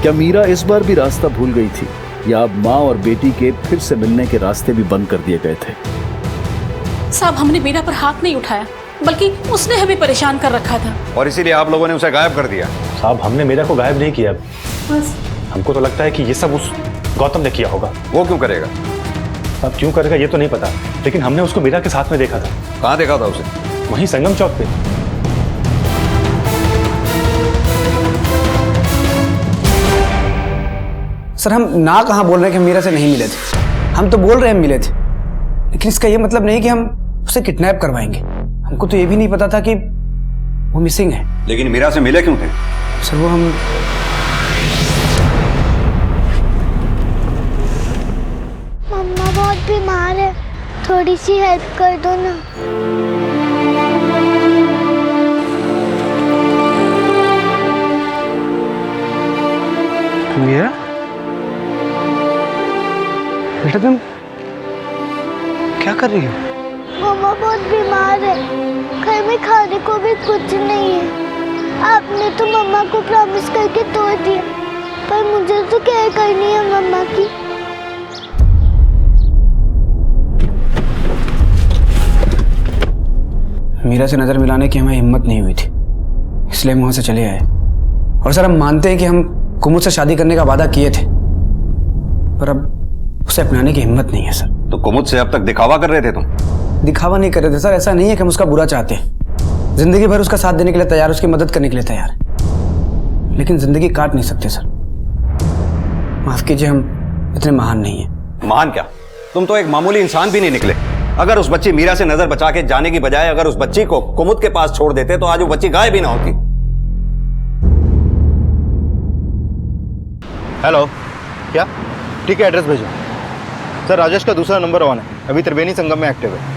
क्या मीरा इस बार भी रास्ता भूल गई थी, या अब माँ और बेटी के फिर से मिलने के रास्ते भी बंद कर दिए गए थे? साहब, हमने मीरा पर हाथ नहीं उठाया, बल्कि उसने हमें परेशान कर रखा था और इसीलिए आप लोगों ने उसे गायब कर दिया। साहब, हमने मीरा को गायब नहीं किया। बस हमको तो लगता है कि ये सब उस गौतम ने किया होगा। वो क्यों करेगा? अब क्यों करेगा ये तो नहीं पता, लेकिन हमने उसको मीरा के साथ में देखा था। कहाँ देखा था उसे? वहीं संगम चौक पे। सर, हम ना कहाँ बोल रहे हैं कि हम मीरा से नहीं मिले थे। हम तो बोल रहे हैं मिले थे, लेकिन इसका ये मतलब नहीं कि हम उसे किडनैप करवाएंगे। हमको तो ये भी नहीं पता था कि वो मिसिंग है। लेकिन मीरा से मिले क्यों थे? सर, वो हम मम्मा बहुत बीमार है, थोड़ी सी हेल्प कर दो ना। मीरा, बेटा तुम क्या कर रही हो? मम्मा बहुत बीमार है, घर में खाने को भी कुछ नहीं है। आपने तो मम्मा को प्रॉमिस करके तोड़ दिया, पर मुझे तो केयर करनी है मम्मा की। मीरा से नजर मिलाने की हमें हिम्मत नहीं हुई थी, इसलिए हम वहां से चले आए। और सर, हम मानते हैं कि हम कुमुद से शादी करने का वादा किए थे, पर अब उसे अपनाने की हिम्मत नहीं है सर। तो कुमुद से अब तक दिखावा कर रहे थे तुम? दिखावा नहीं कर रहे थे सर, ऐसा नहीं है कि हम उसका बुरा चाहते हैं। जिंदगी भर उसका साथ देने के लिए तैयार, उसकी मदद करने के लिए तैयार, लेकिन जिंदगी काट नहीं सकते सर। माफ कीजिए, हम इतने महान नहीं है। महान क्या, तुम तो एक मामूली इंसान भी नहीं निकले। अगर उस बच्ची मीरा से नजर बचा के जाने की बजाय अगर उस बच्ची को कुमुद के पास छोड़ देते तो आज वो बच्ची गायब भी ना होती। हेलो, क्या? ठीक है, एड्रेस भेजो। सर, राजेश का दूसरा नंबर ऑन है, अभी त्रिवेणी संगम में एक्टिव है।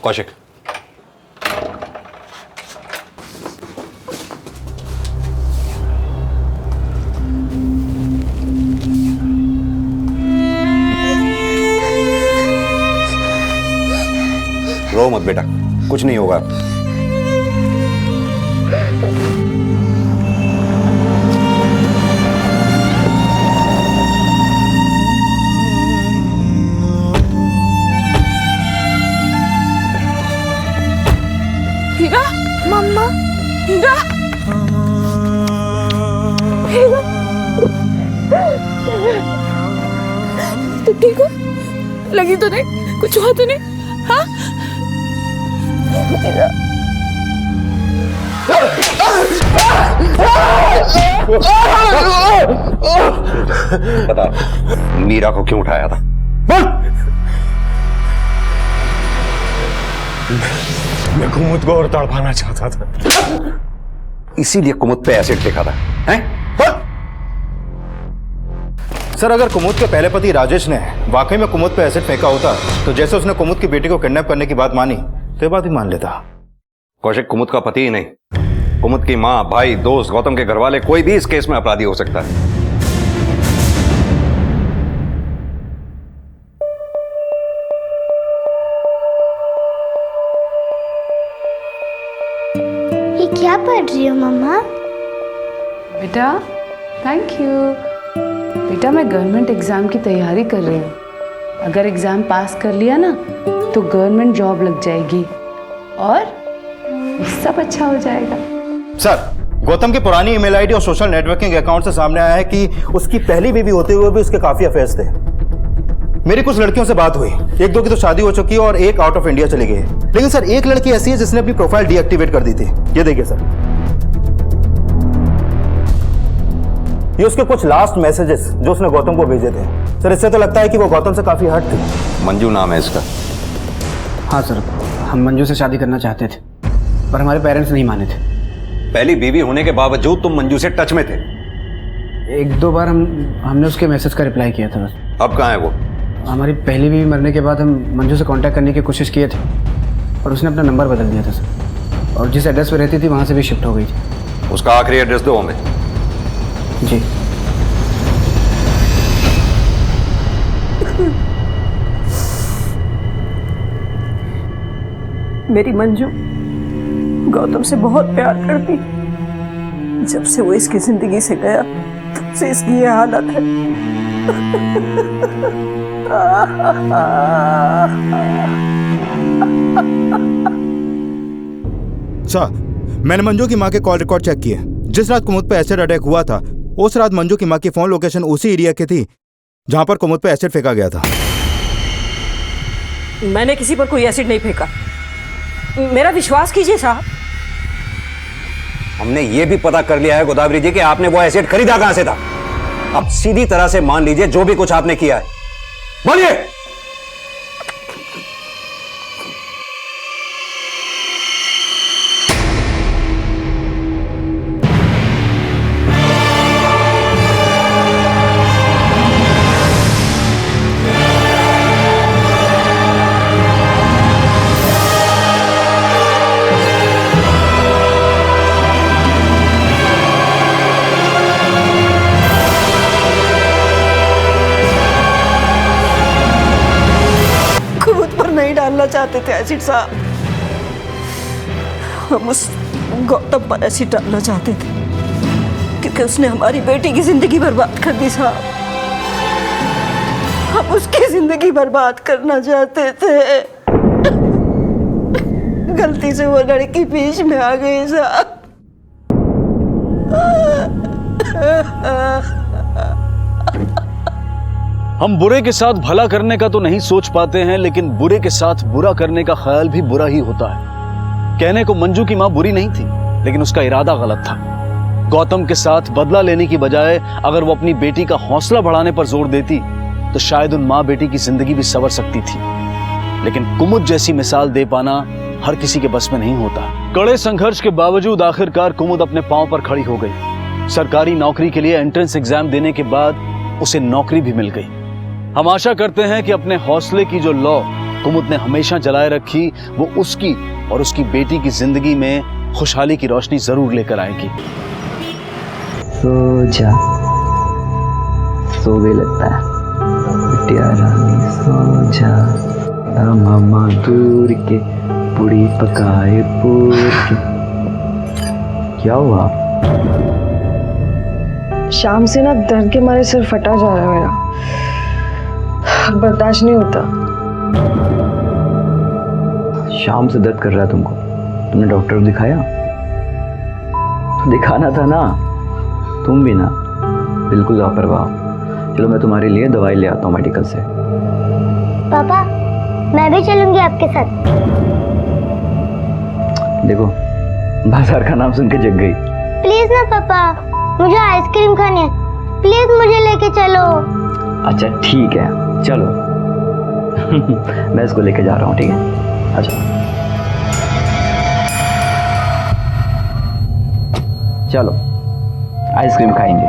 कौशिक, रो मत बेटा, कुछ नहीं होगा। मीरा, मम्मा, मीरा, तुम ठीक हो? लगी तो नहीं? कुछ हुआ तो नहीं? हाँ? बता, मीरा को क्यों उठाया था? मैं कुमुद को और तड़पाना चाहता था, इसीलिए कुमुद पे एसिड फेंका था, हैं? सर, अगर कुमुद के पहले पति राजेश ने वाकई में कुमुद पे एसिड फेंका होता तो जैसे उसने कुमुद की बेटी को किडनैप करने की बात मानी तो ये बात भी मान लेता। कौशिक कुमुद का पति ही नहीं, कुमुद की माँ, भाई, दोस्त, गौतम के घर वाले, कोई भी इस केस में अपराधी हो सकता है। ये क्या पढ़ रही हो मम्मा? बेटा थैंक यू। बेटा मैं गवर्नमेंट एग्ज़ाम की तैयारी कर रही हूँ। अगर एग्ज़ाम पास कर लिया ना तो गवर्नमेंट जॉब लग जाएगी और सब अच्छा हो जाएगा। सर, गौतम की पुरानी ईमेल आईडी और सोशल नेटवर्किंग अकाउंट से सामने आया है कि उसकी पहली बेबी होते हुए भी उसके काफी अफेयर्स थे। मेरी कुछ लड़कियों से बात हुई, एक दो की तो शादी हो चुकी है और एक आउट ऑफ इंडिया चली गई है। लेकिन सर एक लड़की ऐसी है जिसने अपनी प्रोफाइल डीएक्टिवेट कर दी थी। ये देखिए सर, ये उसके कुछ लास्ट मैसेजेस जो उसने गौतम को भेजे थे। सर इससे तो लगता है कि वो गौतम से काफी हट थी। मंजू नाम है इसका। हाँ सर, हम मंजू से शादी करना चाहते थे पर हमारे पेरेंट्स नहीं माने थे। पहली बीवी होने के बावजूद तुम मंजू से टच में थे? एक दो बार हमने उसके मैसेज का रिप्लाई किया था बस। अब कहाँ है वो? हमारी पहली बीवी मरने के बाद हम मंजू से कांटेक्ट करने की कोशिश किए थे और उसने अपना नंबर बदल दिया था सर, और जिस एड्रेस पे रहती थी वहाँ से भी शिफ्ट हो गई थी। उसका आखिरी एड्रेस दो हमें। जी। मेरी मंजू गौतम से बहुत प्यार करती। जब से वो इसकी जिंदगी से गया तब से इसकी ये हालत है। सर, मैंने मंजू की माँ के कॉल रिकॉर्ड चेक किए। जिस रात कुमुद पे एसिड अटैक हुआ था उस रात मंजू की माँ की फोन लोकेशन उसी एरिया की थी जहां पर कुमुद पे एसिड फेंका गया था। मैंने किसी पर कोई एसिड नहीं फेंका, मेरा विश्वास कीजिए साहब। हमने ये भी पता कर लिया है गोदावरी जी कि आपने वो एसिड खरीदा कहां से था। अब सीधी तरह से मान लीजिए जो भी कुछ आपने किया है। बोलिए। डालना चाहते थे एसिड साहब, हम उस गौतम पर एसिड डालना चाहते थे क्योंकि उसने हमारी बेटी की जिंदगी बर्बाद कर दी साहब। हम उसकी जिंदगी बर्बाद करना चाहते थे, गलती से वो लड़की बीच में आ गई साहब। हम बुरे के साथ भला करने का तो नहीं सोच पाते हैं, लेकिन बुरे के साथ बुरा करने का ख्याल भी बुरा ही होता है। कहने को मंजू की मां बुरी नहीं थी, लेकिन उसका इरादा गलत था। गौतम के साथ बदला लेने की बजाय अगर वो अपनी बेटी का हौसला बढ़ाने पर जोर देती तो शायद उन मां बेटी की जिंदगी भी संवर सकती थी। लेकिन कुमुद जैसी मिसाल दे पाना हर किसी के बस में नहीं होता। कड़े संघर्ष के बावजूद आखिरकार कुमुद अपने पांव पर खड़ी हो गई। सरकारी नौकरी के लिए एंट्रेंस एग्जाम देने के बाद उसे नौकरी भी मिल गई। हम आशा करते हैं कि अपने हौसले की जो लौ कुमुद ने हमेशा जलाए रखी वो उसकी और उसकी बेटी की जिंदगी में खुशहाली की रोशनी जरूर लेकर आएगी। सो जा, सो गई लगता है। बिटिया रानी सो जा, मामा दूर के पूरी पकाए पूर के। क्या हुआ? शाम से ना दर्द के मारे सिर फटा जा रहा है मेरा, बर्दाश्त नहीं होता। शाम से दर्द कर रहा है तुमको? तुमने डॉक्टर को दिखाया? तो दिखाना था ना, तुम भी ना बिल्कुल लापरवाह। चलो मैं तुम्हारे लिए दवाई ले आता हूँ मेडिकल से। पापा मैं भी चलूंगी आपके साथ। देखो बाजार का नाम सुन के जग गई। प्लीज ना पापा, मुझे आइसक्रीम खानी है, प्लीज मुझे लेके चलो। अच्छा ठीक है चलो। मैं इसको लेके जा रहा हूँ, ठीक है? अच्छा चलो आइसक्रीम खाएंगे।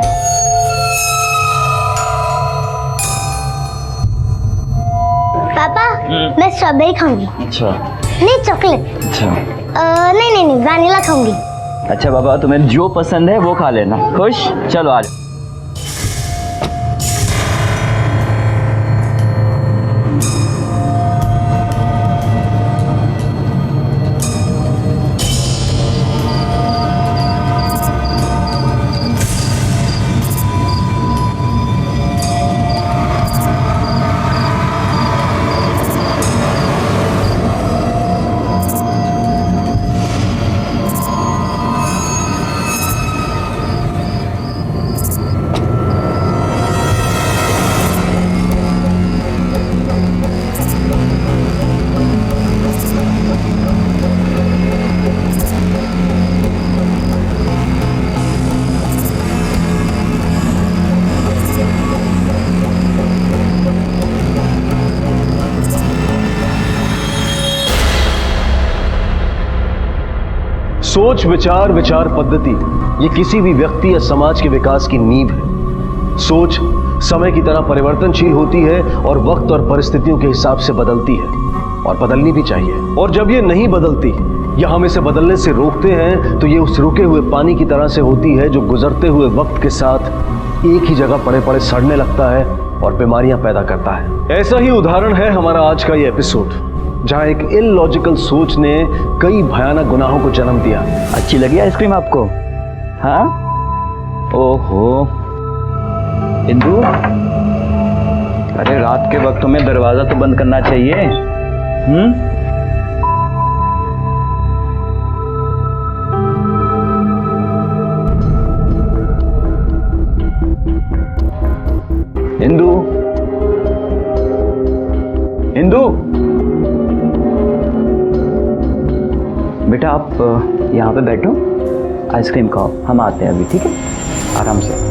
पापा मैं स्ट्रॉबेरी खाऊंगी। अच्छा। नहीं चॉकलेट। अच्छा। नहीं वैनिला खाऊंगी। अच्छा बाबा, तुम्हें जो पसंद है वो खा लेना। खुश? चलो आज। सोच विचार विचार पद्धति ये किसी भी व्यक्ति या समाज के विकास की नींव है। सोच समय की तरह परिवर्तनशील होती है और वक्त और परिस्थितियों के हिसाब से बदलती है और बदलनी भी चाहिए। और जब ये नहीं बदलती या हम इसे बदलने से रोकते हैं तो ये उस रुके हुए पानी की तरह से होती है जो गुजरते हुए वक्त के साथ एक ही जगह पड़े पड़े सड़ने लगता है और बीमारियां पैदा करता है। ऐसा ही उदाहरण है हमारा आज का ये एपिसोड, जहां एक इलॉजिकल सोच ने कई भयानक गुनाहों को जन्म दिया। अच्छी लगी आइसक्रीम आपको? हाँ? ओहो इंदु, अरे रात के वक्त तुम्हें दरवाजा तो बंद करना चाहिए। इंदु, इंदु, बेटा आप यहाँ पे बैठो, आइसक्रीम खाओ, हम आते हैं अभी, ठीक है? आराम से।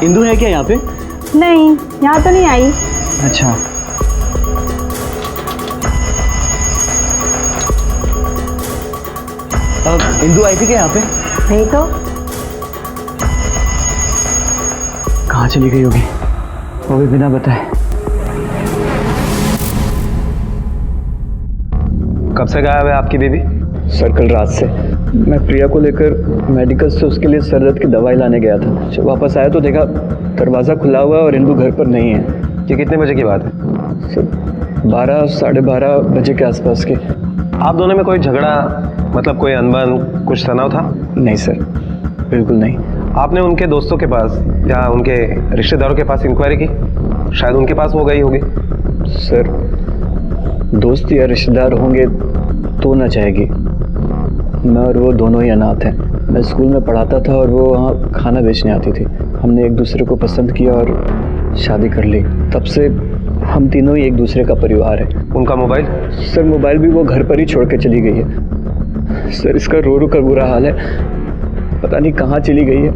इंदु है क्या यहाँ पे? नहीं, यहाँ तो नहीं आई। अच्छा, इंदु आई थी क्या यहाँ पे? नहीं तो। कहाँ चली गई होगी, वो भी बिना बताए? कब से गायब है आपकी बेबी? सर कल रात से। मैं प्रिया को लेकर मेडिकल से उसके लिए सर दर्द की दवाई लाने गया था। जब वापस आया तो देखा दरवाज़ा खुला हुआ है और इंदु घर पर नहीं है। ये कितने बजे की बात है? सर 12 साढ़े 12 बजे के आसपास के। आप दोनों में कोई झगड़ा, मतलब कोई अनबन, कुछ तनाव था? नहीं सर, बिल्कुल नहीं। आपने उनके दोस्तों के पास या उनके रिश्तेदारों के पास इंक्वायरी की? शायद उनके पास वो गई होगी। सर दोस्त या रिश्तेदार होंगे तो ना चाहेगी। मैं और वो दोनों ही अनाथ हैं। मैं स्कूल में पढ़ाता था और वो वहाँ खाना बेचने आती थी। हमने एक दूसरे को पसंद किया और शादी कर ली। तब से हम तीनों ही एक दूसरे का परिवार है। उनका मोबाइल? सर मोबाइल भी वो घर पर ही छोड़ के चली गई है। सर इसका रो रो कर बुरा हाल है, पता नहीं कहाँ चली गई है।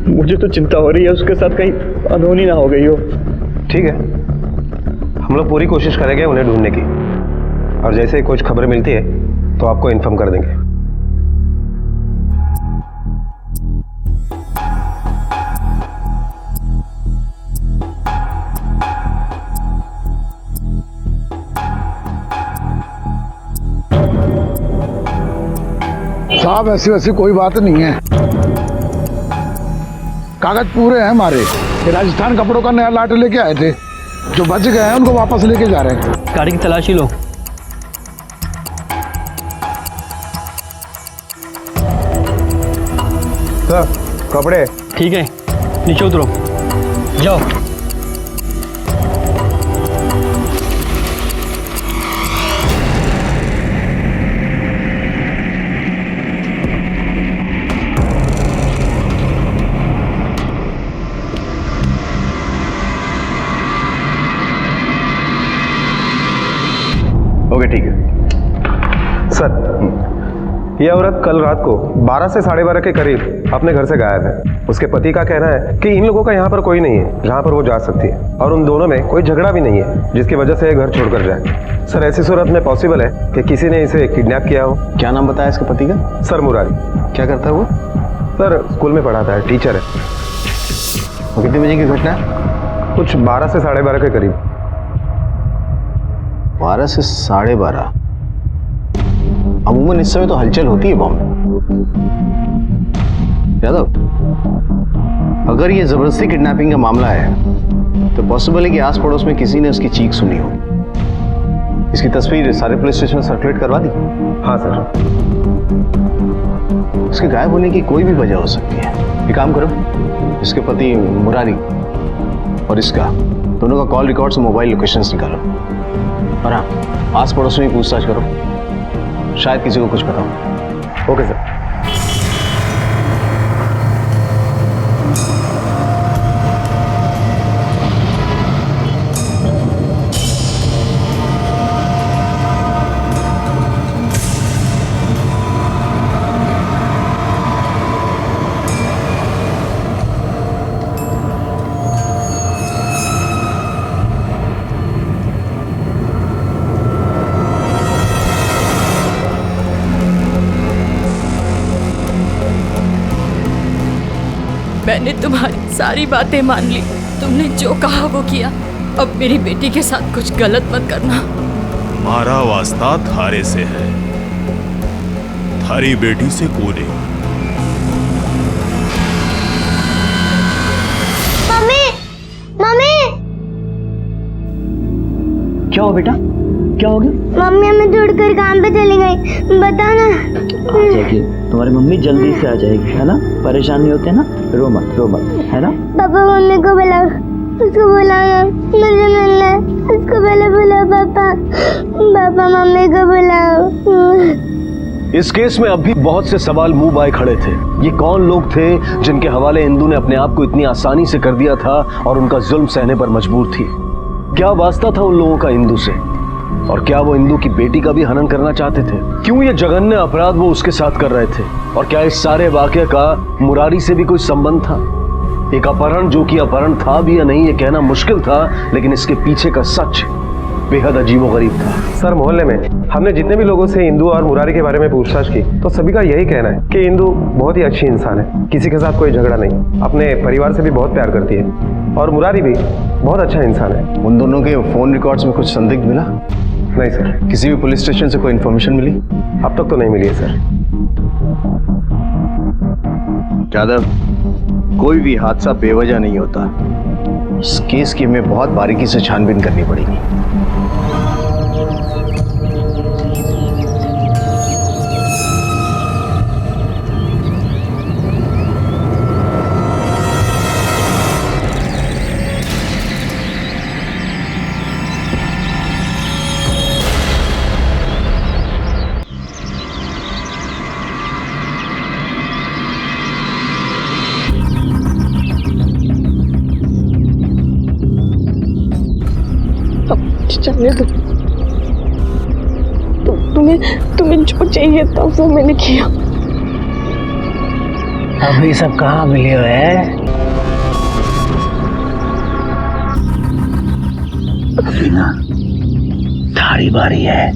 मुझे तो चिंता हो रही है उसके साथ कहीं अनहोनी ना हो गई हो। ठीक है, हम लोग पूरी कोशिश करेंगे उन्हें ढूंढने की, और जैसे ही कुछ खबर मिलती है तो आपको इन्फॉर्म कर देंगे। साहब ऐसी वैसी कोई बात नहीं है, कागज पूरे हैं हमारे। ये राजस्थान कपड़ों का नया लाट लेके आए थे, जो बच गए हैं उनको वापस लेके जा रहे हैं। गाड़ी की तलाशी लो। सर कपड़े ठीक है, नीचे उतरो, जाओ। ओके ठीक है सर। ये औरत कल रात को 12 से 12:30 के करीब अपने घर से गायब है। उसके पति का कहना है कि इन लोगों का यहाँ पर कोई नहीं है जहाँ पर वो जा सकती है, और उन दोनों में कोई झगड़ा भी नहीं है जिसकी वजह से ये घर छोड़कर जाए। सर ऐसी सूरत में पॉसिबल है कि किसी ने इसे किडनैप किया हो। क्या नाम बताया इसके पति का? सर मुरारी। क्या करता है वो? सर स्कूल में पढ़ाता है, टीचर है। कितने बजे की घटना है? कुछ 12 से 12:30 के करीब। 12 से 12:30। अमूमन इस समय तो हलचल होती है बॉम्बे। यादव, अगर ये जबरदस्ती किडनैपिंग का मामला है तो पॉसिबल है कि आस पड़ोस में किसी ने उसकी चीख सुनी हो। इसकी तस्वीर सारे पुलिस स्टेशन में सर्कुलेट करवा दी? हाँ सर। उसके गायब होने की कोई भी वजह हो सकती है। एक काम करो, इसके पति मुरारी और इसका दोनों का कॉल रिकॉर्ड से मोबाइल लोकेशंस निकालो और हाँ, आस पड़ोस में पूछताछ करो, शायद किसी को कुछ पता हो। Okay sir. मैंने तुम्हारी सारी बातें मान ली, तुमने जो कहा वो किया। अब मेरी बेटी के साथ कुछ गलत मत करना। हमारा वास्ता थारे से है, थारी बेटी से कोने। मम्मी, मम्मी, क्या हो बेटा, क्या हो गया? मम्मी हमें छोड़कर काम पे चली गई, बता ना। आ जाएगी, तुम्हारी मम्मी जल्दी से आ जाएगी, है ना? परेशान नहीं होते ना? रो मत, है ना? पापा मम्मी को बुलाओ, उसको बुलाओ, मुझे मिलना है, उसको पहले बुलाओ। पापा, पापा मम्मी को बुलाओ। इस केस में अभी बहुत से सवाल मुंह बाए खड़े थे। ये कौन लोग थे जिनके हवाले इंदु ने अपने आप को इतनी आसानी से कर दिया था और उनका जुल्म सहने पर मजबूर थी? क्या वास्ता था उन लोगों का इंदु से? और क्या वो इंदु की बेटी का भी हनन करना चाहते थे? क्यों ये जघन्य अपराध वो उसके साथ कर रहे थे? और क्या इस सारे वाकये का मुरारी से भी कोई संबंध था? एक अपहरण जो कि अपहरण था भी या नहीं ये कहना मुश्किल था, लेकिन इसके पीछे का सच बेहद अजीबोगरीब था। सर, मोहल्ले में हमने जितने भी लोगों से इंदु और मुरारी के बारे में पूछताछ की तो सभी का यही कहना है कि इंदु बहुत ही अच्छी इंसान है, किसी के साथ कोई झगड़ा नहीं, अपने परिवार से भी बहुत प्यार करती है और मुरारी भी बहुत अच्छा इंसान है। उन दोनों के फोन रिकॉर्ड्स में कुछ संदिग्ध मिला? नहीं सर। किसी भी पुलिस स्टेशन से कोई इन्फॉर्मेशन मिली? अब तक तो नहीं मिली है सर। यादव, कोई भी हादसा बेवजह नहीं होता। इस केस की हमें बहुत बारीकी से छानबीन करनी पड़ेगी। जाने दो, तुम्हें जो चाहिए था वो मैंने किया। अभी सब कहाँ मिले है? अभी ना थारी बारी है,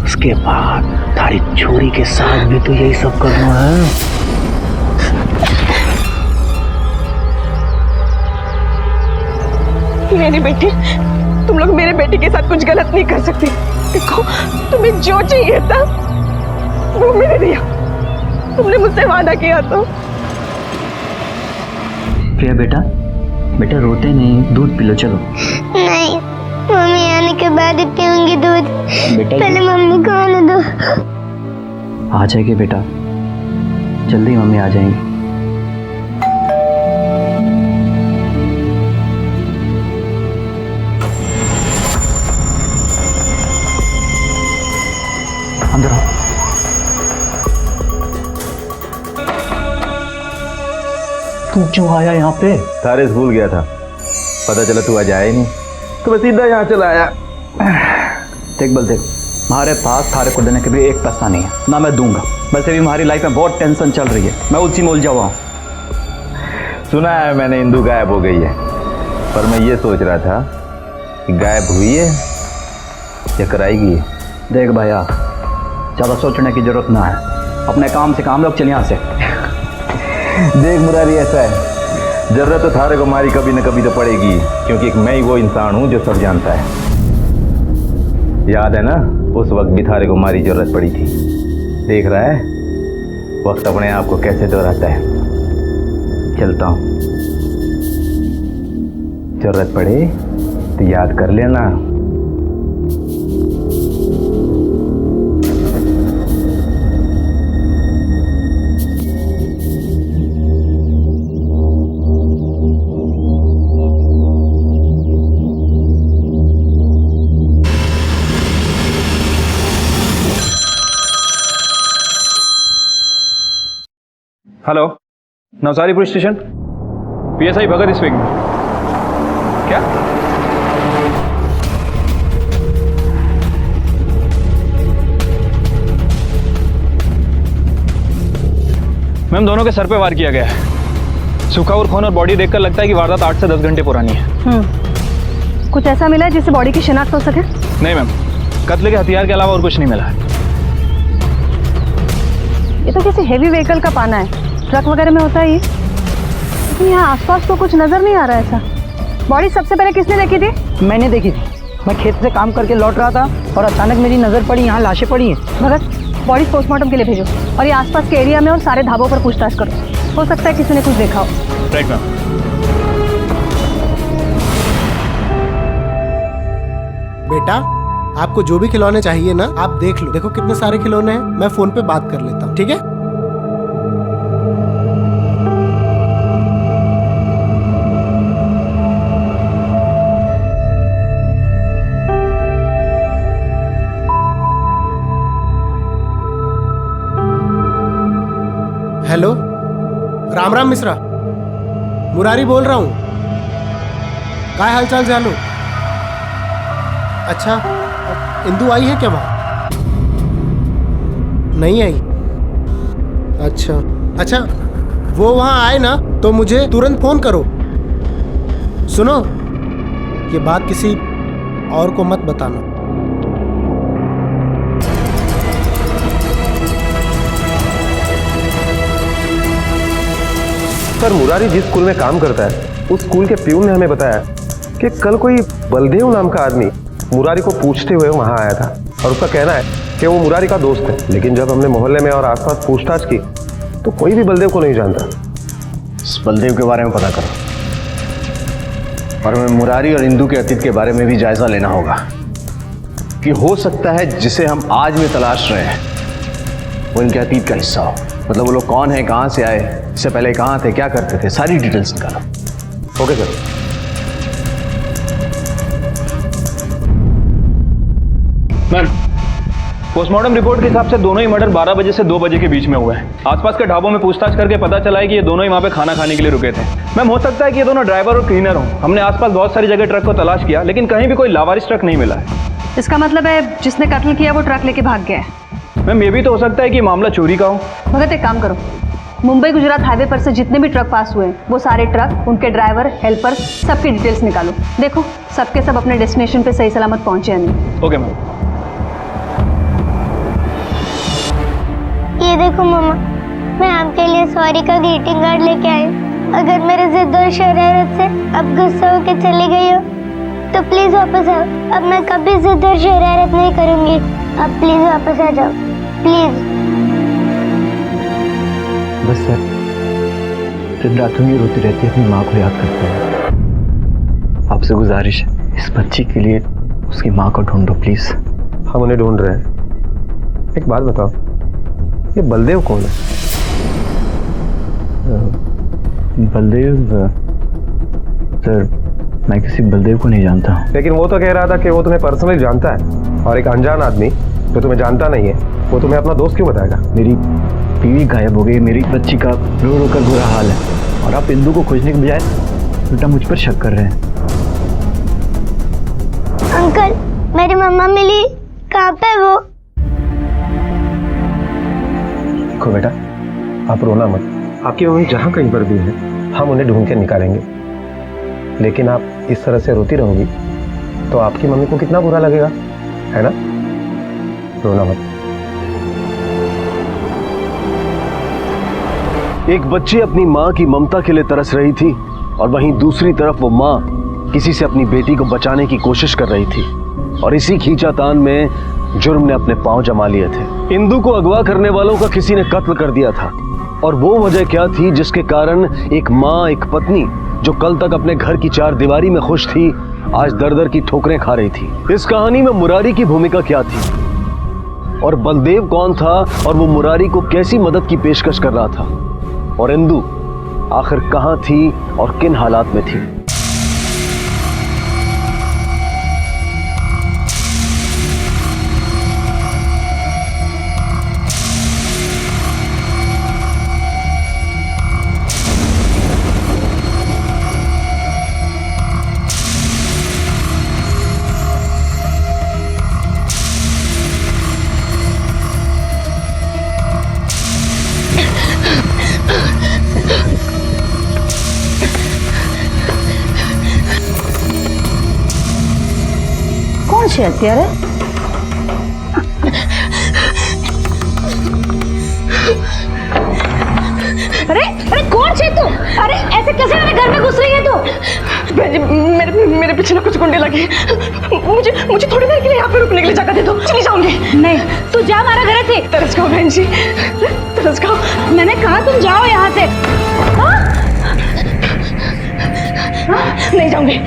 उसके बाद थारी छोरी के साथ भी तो यही सब करना है। मेरी बेटी, तुम लोग मेरे बेटे के साथ कुछ गलत नहीं कर सकते। देखो, तुम्हें जो चाहिए था वो मैंने दिया, तुमने मुझसे वादा किया तो। प्रिया बेटा, बेटा रोते नहीं, दूध पी लो। चलो। नहीं, मम्मी आने के बाद ही पीऊंगी दूध। बेटा, पहले मम्मी को आने दो। आ जाएगी बेटा, जल्दी मम्मी आ जाएंगी। अंदर आओ। तू क्यों आया यहाँ पे? तारे से भूल गया था, पता चला तू आज आया ही नहीं तो मैं सीधा यहाँ चला आया। देख बल देख, हमारे पास थारे को देने के भी एक पैसा नहीं है, ना मैं दूंगा। वैसे भी हमारी लाइफ में बहुत टेंशन चल रही है, मैं उसी में उलझा हुआ हूँ। सुना है मैंने इंदु गायब हो गई है, पर मैं ये सोच रहा था कि गायब हुई है या कराएगी। देख भैया, ज़्यादा सोचने की जरूरत ना है, अपने काम से काम लोग चल यहाँ से। देख मुरारी, ऐसा है जरूरत तो थारे को मारी कभी न कभी तो पड़ेगी, क्योंकि मैं ही वो इंसान हूँ जो सब जानता है। याद है ना, उस वक्त भी थारे को मारी जरूरत पड़ी थी। देख रहा है वक्त अपने आप को कैसे दोहराता है। चलता हूँ, जरूरत पड़े तो याद कर लेना। Hello, Navsari police station, PSI Bhagat speaking. क्या? मैम, दोनों के सर पे वार किया गया है। सूखा और खून और बॉडी देखकर लगता है कि वारदात 8 से 10 घंटे पुरानी है। कुछ ऐसा मिला है जिससे बॉडी की शिनाख्त हो सके? नहीं मैम, कत्ल के हथियार के अलावा और कुछ नहीं मिला है। ये तो किसी हेवी व्हीकल का पाना है, ट्रक वगैरह में होता है ये। लेकिन यहाँ आसपास तो कुछ नजर नहीं आ रहा है ऐसा। बॉडी सबसे पहले किसने देखी थी? मैंने देखी थी। मैं खेत से काम करके लौट रहा था और अचानक मेरी नजर पड़ी, यहाँ लाशें पड़ी हैं। भगत, बॉडी पोस्टमार्टम के लिए भेजो और ये आसपास के एरिया में और सारे ढाबों पर पूछताछ करो। हो सकता है किसी ने कुछ देखा हो। Right ma'am. बेटा, आपको जो भी खिलौने चाहिए ना, आप देख लो। देखो कितने सारे खिलौने हैं। मैं फोन पे बात कर लेता हूँ, ठीक है? हेलो, राम राम मिश्रा, मुरारी बोल रहा हूँ। क्या हाल चाल जानू? अच्छा, इंदु आई है क्या वहाँ? नहीं आई? अच्छा, वो वहाँ आए ना तो मुझे तुरंत फोन करो। सुनो, ये बात किसी और को मत बताना। सर, मुरारी जिस स्कूल में काम करता है उस स्कूल के प्यून ने हमें बताया कि कल कोई बलदेव नाम का आदमी मुरारी को पूछते हुए वहां आया था और उसका कहना है कि वो मुरारी का दोस्त है। लेकिन जब हमने मोहल्ले में और आसपास पूछताछ की तो कोई भी बलदेव को नहीं जानता। इस बलदेव के बारे में पता करो और हमें मुरारी और इंदु के अतीत के बारे में भी जायजा लेना होगा कि हो सकता है जिसे हम आज में तलाश रहे हैं वो इनके अतीत का हिस्सा हो। मतलब वो लोग कौन है, कहाँ से आए, इससे पहले कहाँ थे, क्या करते थे, सारी डिटेल्स निकालो। Okay sir. Ma'am, postmortem report के हिसाब से दोनों ही मर्डर 12 बजे से 2 बजे के बीच में हुए हैं। आसपास के ढाबों में पूछताछ करके पता चला है कि ये दोनों ही वहाँ पे खाना खाने के लिए रुके थे। मैम, हो सकता है कि ये दोनों ड्राइवर और क्लीनर हों। हमने आसपास बहुत सारी जगह ट्रक को तलाश किया लेकिन कहीं भी कोई लावारिस ट्रक नहीं मिला है। इसका मतलब है जिसने कत्ल किया वो ट्रक लेके भाग गया है। मैम, ये भी तो हो सकता है कि मामला चोरी का हो। भगत, एक काम करो, मुंबई गुजरात हाईवे पर से जितने भी ट्रक पास हुए वो सारे ट्रक, उनके ड्राइवर, हेल्पर, सबकी डिटेल्स निकालो। देखो सबके सब अपने डेस्टिनेशन पे सही सलामत पहुंचे या नहीं। Okay ma'am. ये देखो मम्मा, मैं आपके लिए सॉरी का ग्रीटिंग कार्ड लेके आई। अगर मेरे जिद और शरारत से अब गुस्सा होकर चली गई हो तो प्लीज वापस आओ। अब मैं कभी जिद और शरारत नहीं करूंगी। अब प्लीज वापस आ जाओ, प्लीज। बस सर, दिन रात में रोती रहती है, अपनी माँ को याद करते हैं। आपसे गुजारिश है, इस बच्ची के लिए उसकी माँ को ढूंढो प्लीज। हम उन्हें ढूंढ रहे हैं। एक बात बताओ, ये बलदेव कौन है? बलदेव? सर, मैं किसी बलदेव को नहीं जानता हूँ। लेकिन वो तो कह रहा था कि वो तुम्हें पर्सनली जानता है और एक अनजान आदमी जो तुम्हें जानता नहीं है वो तुम्हें अपना दोस्त क्यों बताएगा? मेरी बीवी गायब हो गई, मेरी बच्ची का रो रो कर बुरा हाल है और आप इंदु को खोजने के बजाय उल्टा मुझ पर शक कर रहे हैं। अंकल, मेरी मम्मा मिली, कहाँ पे वो? देखो बेटा, आप रोना मत। आपकी मम्मी जहाँ कहीं पर भी है हम उन्हें ढूंढ के निकालेंगे। लेकिन आप इस तरह से रोती रहोगी तो आपकी मम्मी को कितना बुरा लगेगा, है ना? रोना मत। एक बच्ची अपनी माँ की ममता के लिए तरस रही थी और वहीं दूसरी तरफ वो माँ किसी से अपनी बेटी को बचाने की कोशिश कर रही थी और इसी खींचातान में जुर्म ने अपने पांव जमा लिए थे। इंदु को अगवा करने वालों का किसी ने कत्ल कर दिया था और वो वजह क्या थी जिसके कारण एक माँ, एक पत्नी जो कल तक अपने घर की चार दीवारी में खुश थी, आज दर दर की ठोकरें खा रही थी। इस कहानी में मुरारी की भूमिका क्या थी और बलदेव कौन था और वो मुरारी को कैसी मदद की पेशकश कर रहा था, और इंदु आखिर कहां थी और किन हालात में थी। છે અત્યારે? अरे अरे कौन है तू? अरे ऐसे कैसे मेरे घर में घुस रही है तू? बहन जी, मेरे पीछे ना कुछ गुंडे लगे। मुझे थोड़ी देर के लिए यहाँ पे रुकने के लिए जगह दे दो। चली जाऊंगी। नहीं, तू जा हमारा घर से। तरस खाओ बहन जी, तरस खाओ। मैंने कहा तुम जाओ यहाँ से। नहीं जाऊंगी।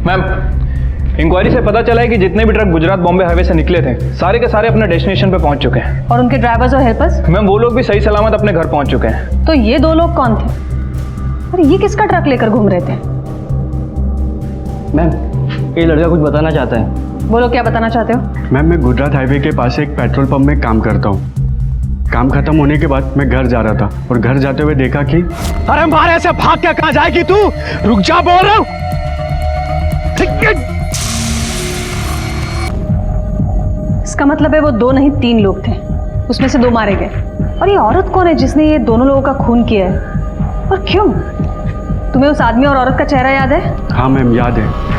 मैम, इंक्वायरी से पता चला है कि जितने भी ट्रक गुजरात बॉम्बे हाईवे से निकले थे सारे के सारे अपने डेस्टिनेशन पे पहुंच चुके हैं। और उनके ड्राइवर्स और हेल्पर्स? मैम, वो लोग भी सही सलामत अपने घर पहुंच चुके हैं। तो ये दो लोग कौन थे? अरे ये किसका ट्रक लेकर घूम रहे थे? मैम, ये लड़का कुछ बताना चाहता है। बोलो, क्या बताना चाहते हो? मैम, मैं गुजरात हाईवे के पास एक पेट्रोल पंप में काम करता हूँ। काम खत्म होने के बाद मैं घर जा रहा था और घर जाते हुए देखा कि अरे बाहर ऐसे भाग के कहाँ जाएगी तू? रुक जा, बोल रहा हूँ। इसका मतलब है वो दो नहीं 3 लोग थे, उसमें से 2 मारे गए। और ये औरत कौन है जिसने ये दोनों लोगों का खून किया है, और क्यों? तुम्हें उस आदमी और औरत का चेहरा याद है? हाँ मैम, याद है।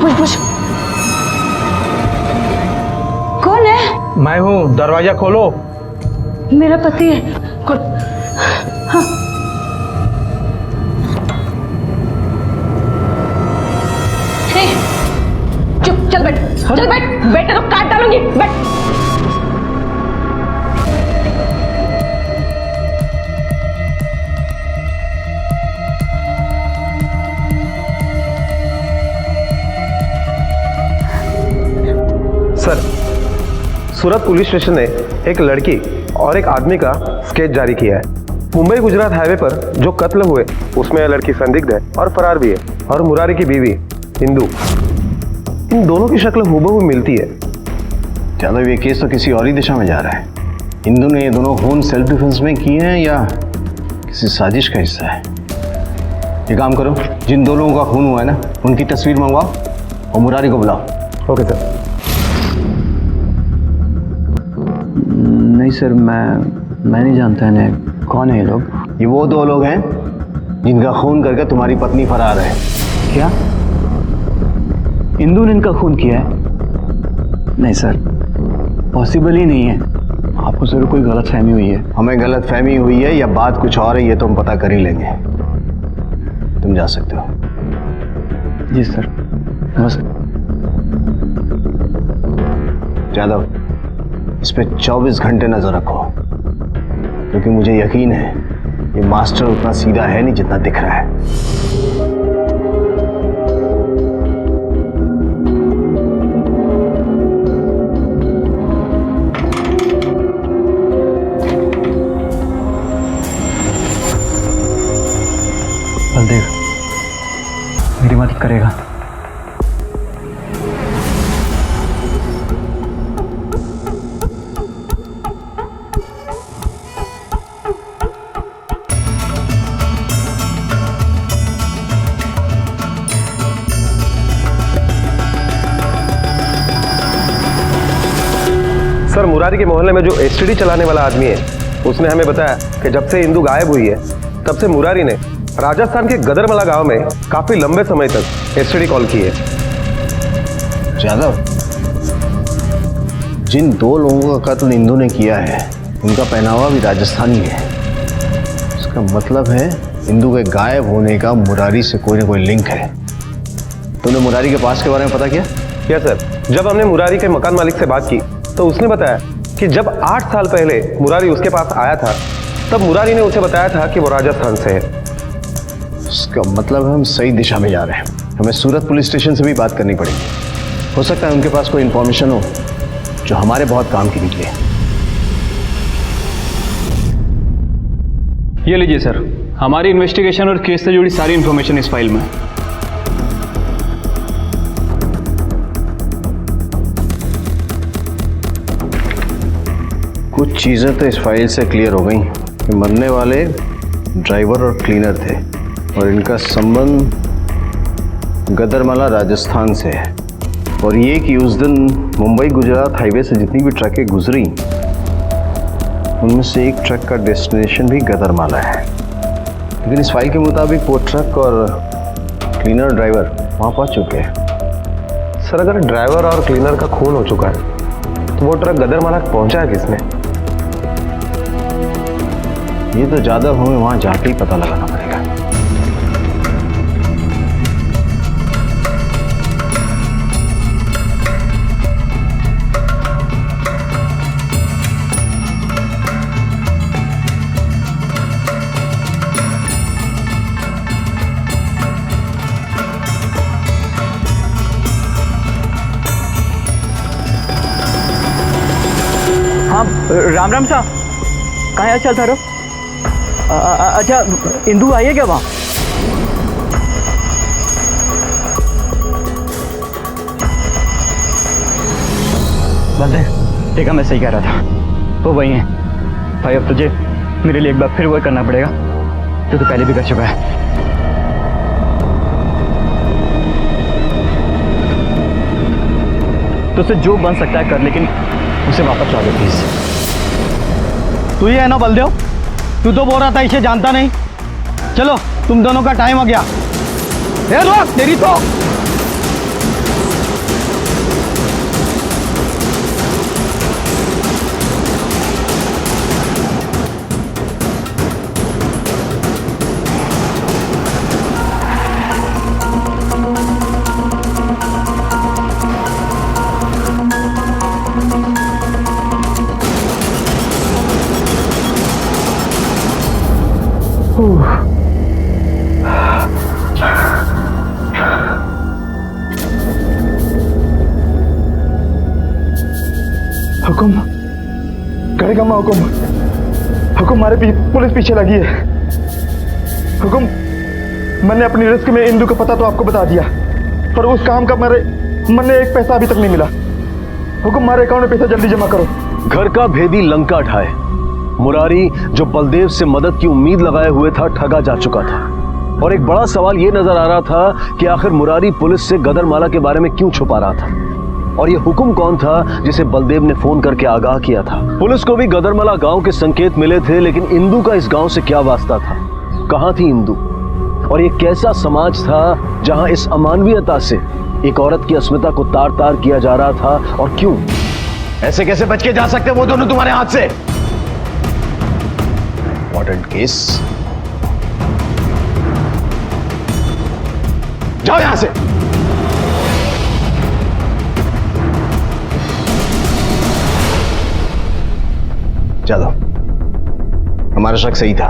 पूछ। कौन है? मैं हूँ, दरवाजा खोलो। मेरा पति है। हाँ। चुप, चल बैठ, चल बैठ, बैठ तो काट डालूंगी, बैठ। सर, सूरत पुलिस स्टेशन ने एक लड़की और एक आदमी का स्केच जारी किया है। मुंबई गुजरात हाईवे पर जो कत्ल हुए उसमें यह लड़की संदिग्ध है और फरार भी है। और मुरारी की बीवी इंदु, इन दोनों की शक्ल हूबहू मिलती है। यादव, ये केस तो किसी और ही दिशा में जा रहा है। इंदु ने ये दोनों खून सेल्फ डिफेंस में किए हैं या किसी साजिश का हिस्सा है? ये काम करो, जिन दो लोगों का खून हुआ है ना, उनकी तस्वीर मंगवाओ और मुरारी को बुलाओ। Okay sir. नहीं सर, मैं नहीं जानता इन्हें। कौन है ये लोग? ये वो 2 लोग हैं जिनका खून करके तुम्हारी पत्नी फरार है। क्या इंदु ने इनका खून किया है? नहीं सर, पॉसिबल ही नहीं है। आपको जरूर कोई गलतफहमी हुई है। हमें गलतफहमी हुई है या बात कुछ और है, ये तो हम पता कर ही लेंगे। तुम जा सकते हो। जी सर। बस यादव, इस पे 24 घंटे नजर रखो, क्योंकि मुझे यकीन है ये मास्टर उतना सीधा है नहीं जितना दिख रहा है। बलदेव मेरी मदद करेगा? सर, पर मुरारी के मोहल्ले में जो एसटीडी चलाने वाला आदमी है उसने हमें बताया कि जब से इंदु गायब हुई है तब से मुरारी ने राजस्थान के गदरमला गांव में काफी लंबे समय तक एसटीडी कॉल की है। जादव, जिन 2 लोगों का कत्ल इंदु ने किया है उनका पहनावा भी राजस्थानी है। इसका मतलब है इंदु के गायब होने का मुरारी से कोई ना कोई लिंक है। तुमने मुरारी के पास के बारे में पता किया? क्या सर, जब हमने मुरारी के मकान मालिक से बात की तो उसने बताया कि जब 8 साल पहले मुरारी उसके पास आया था तब मुरारी ने उसे बताया था कि वो राजस्थान से है। इसका मतलब हम सही दिशा में जा रहे हैं। हमें सूरत पुलिस स्टेशन से भी बात करनी पड़ेगी। हो सकता है उनके पास कोई इंफॉर्मेशन हो जो हमारे बहुत काम की निकले। ये लीजिए सर, हमारी इन्वेस्टिगेशन और केस से जुड़ी सारी इंफॉर्मेशन इस फाइल में। कुछ चीज़ें तो इस फाइल से क्लियर हो गई कि मरने वाले ड्राइवर और क्लीनर थे और इनका संबंध गदरमला राजस्थान से है, और ये कि उस दिन मुंबई गुजरात हाईवे से जितनी भी ट्रकें गुजरी उनमें से एक ट्रक का डेस्टिनेशन भी गदरमाला है। लेकिन इस फाइल के मुताबिक वो ट्रक और क्लीनर ड्राइवर वहाँ पहुँच चुके हैं। सर, अगर ड्राइवर और क्लीनर का खून हो चुका है तो वो ट्रक गदरमाला पहुंचा है किसने? ये तो ज़्यादा हमें वहाँ जाके ही पता लगाना पड़ेगा। हाँ, राम राम साहब, कहाँ है? चल थारो। अच्छा, इंदु आई है क्या वहाँ? बलदेव, देखा मैं सही कह रहा था, वो वही है भाई। अब तुझे मेरे लिए एक बार फिर वो करना पड़ेगा जो तू पहले भी कर चुका है। तुझसे जो बन सकता है कर, लेकिन उसे वापस ला दे प्लीज। तू ये है ना बलदेव, तू तो बोल रहा था इसे जानता नहीं। चलो, तुम दोनों का टाइम आ गया। ए रोक, तेरी तो हुकुम करेगा मैं। हुकुम हमारे पुलिस पीछे लगी है। हुकुम, मैंने अपनी रिस्क में इंदु का पता तो आपको बता दिया, पर उस काम का मैंने एक पैसा अभी तक नहीं मिला। हुकुम, हमारे अकाउंट में पैसा जल्दी जमा करो। घर का भेदी लंका ढाए। मुरारी जो बलदेव से मदद की उम्मीद लगाए हुए था, ठगा जा चुका था। और एक बड़ा सवाल ये नजर आ रहा था कि आखिर मुरारी पुलिस से गदरमाला के बारे में क्यों छुपा रहा था, और ये हुकुम कौन था जिसे बलदेव ने फोन करके आगाह किया था। पुलिस को भी गदरमाला गांव के संकेत मिले थे, लेकिन इंदु का इस गांव से क्या वास्ता था? कहां थी इंदु? और ये कैसा समाज था जहां इस अमानवीयता से एक औरत की अस्मिता को तार तार किया जा रहा था, और क्यों? ऐसे कैसे बच के जा सकते वो दोनों तुम्हारे हाथ से? इंपॉर्टेंट केस, जाओ यहां से। चलो, हमारा शक सही था।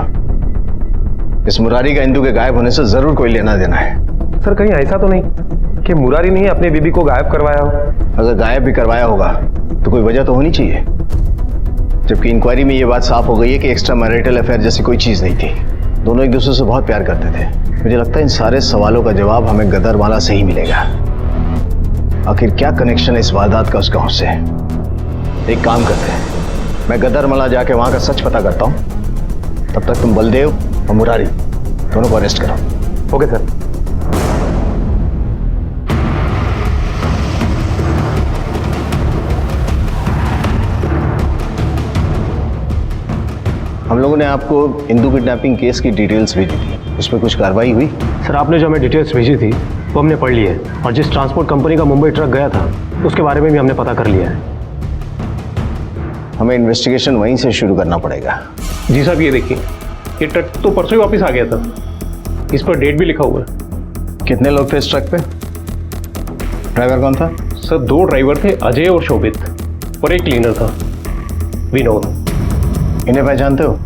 इस मुरारी का इंदु के गायब होने से जरूर कोई लेना देना है। सर, कहीं ऐसा तो नहीं कि मुरारी ने अपनी बीबी को गायब करवाया हो? अगर गायब भी करवाया होगा तो कोई वजह तो होनी चाहिए, जबकि इंक्वायरी में ये बात साफ हो गई है कि एक्स्ट्रा मैरिटल अफेयर जैसी कोई चीज नहीं थी। दोनों एक दूसरे से बहुत प्यार करते थे। मुझे लगता है इन सारे सवालों का जवाब हमें गदरमाला से ही मिलेगा। आखिर क्या कनेक्शन है इस वारदात का उस गांव से? एक काम करते हैं, मैं गदरमाला जाके वहां का सच पता करता हूं। तब तक तुम बलदेव और मुरारी दोनों को अरेस्ट करो। Okay sir. हम लोगों ने आपको इंदू किडनैपिंग केस की डिटेल्स भेजी थी, उस पर कुछ कार्रवाई हुई? सर आपने जो हमें डिटेल्स भेजी थी वो हमने पढ़ ली है, और जिस ट्रांसपोर्ट कंपनी का मुंबई ट्रक गया था उसके बारे में भी हमने पता कर लिया है। हमें इन्वेस्टिगेशन वहीं से शुरू करना पड़ेगा। जी साहब, ये देखिए, ये ट्रक तो परसों ही वापस आ गया था, इस पर डेट भी लिखा हुआ है। कितने लोग थे इस ट्रक पे? ड्राइवर कौन था? सर 2 ड्राइवर थे, अजय और शोभित, और एक क्लीनर था, विनोद। इन्हें पहचानते हो?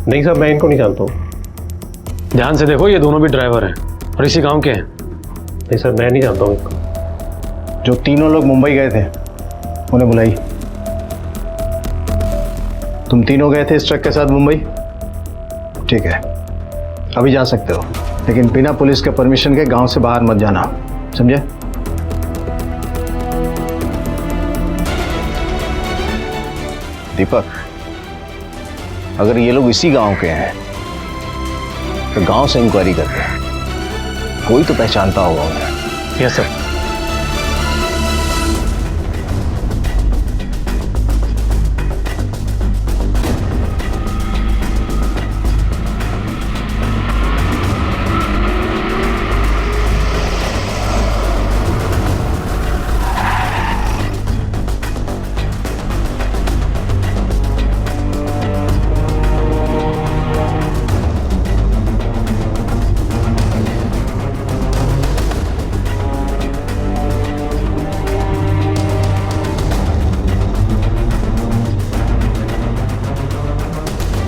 नहीं साहब, मैं इनको नहीं जानता हूँ। ध्यान से देखो, ये दोनों भी ड्राइवर हैं और इसी गांव के हैं। नहीं सर, मैं नहीं जानता हूँ इनको। जो तीनों लोग मुंबई गए थे उन्हें बुलाई। तुम तीनों गए थे इस ट्रक के साथ मुंबई? ठीक है, अभी जा सकते हो, लेकिन बिना पुलिस के परमिशन के गांव से बाहर मत जाना, समझे? दीपक, अगर ये लोग इसी गांव के हैं तो गांव से इंक्वायरी करते हैं, कोई तो पहचानता होगा उन्हें। Yes sir.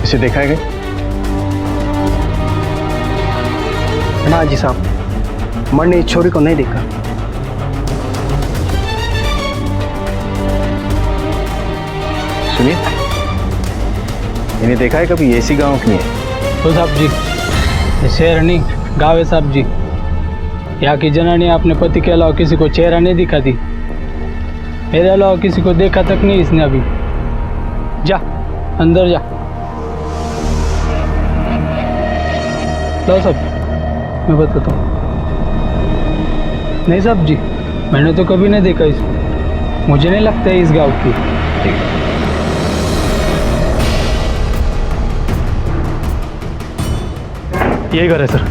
इसे देखा है क्या? ना जी साहब, मैंने इस छोरी को नहीं देखा। सुनिए, इन्हें देखा है कभी? ये इसी गांव की है? तो साहब जी, शहर नहीं गाँव है साहब जी। यहाँ की जनानी अपने पति के अलावा किसी को चेहरा नहीं दिखाती, मेरे अलावा किसी को देखा तक नहीं इसने अभी। जा अंदर जा। लो साहब, मैं बताता हूँ। नहीं साहब जी, मैंने तो कभी नहीं देखा इसको, मुझे नहीं लगता है इस गांव की। यही घर है सर।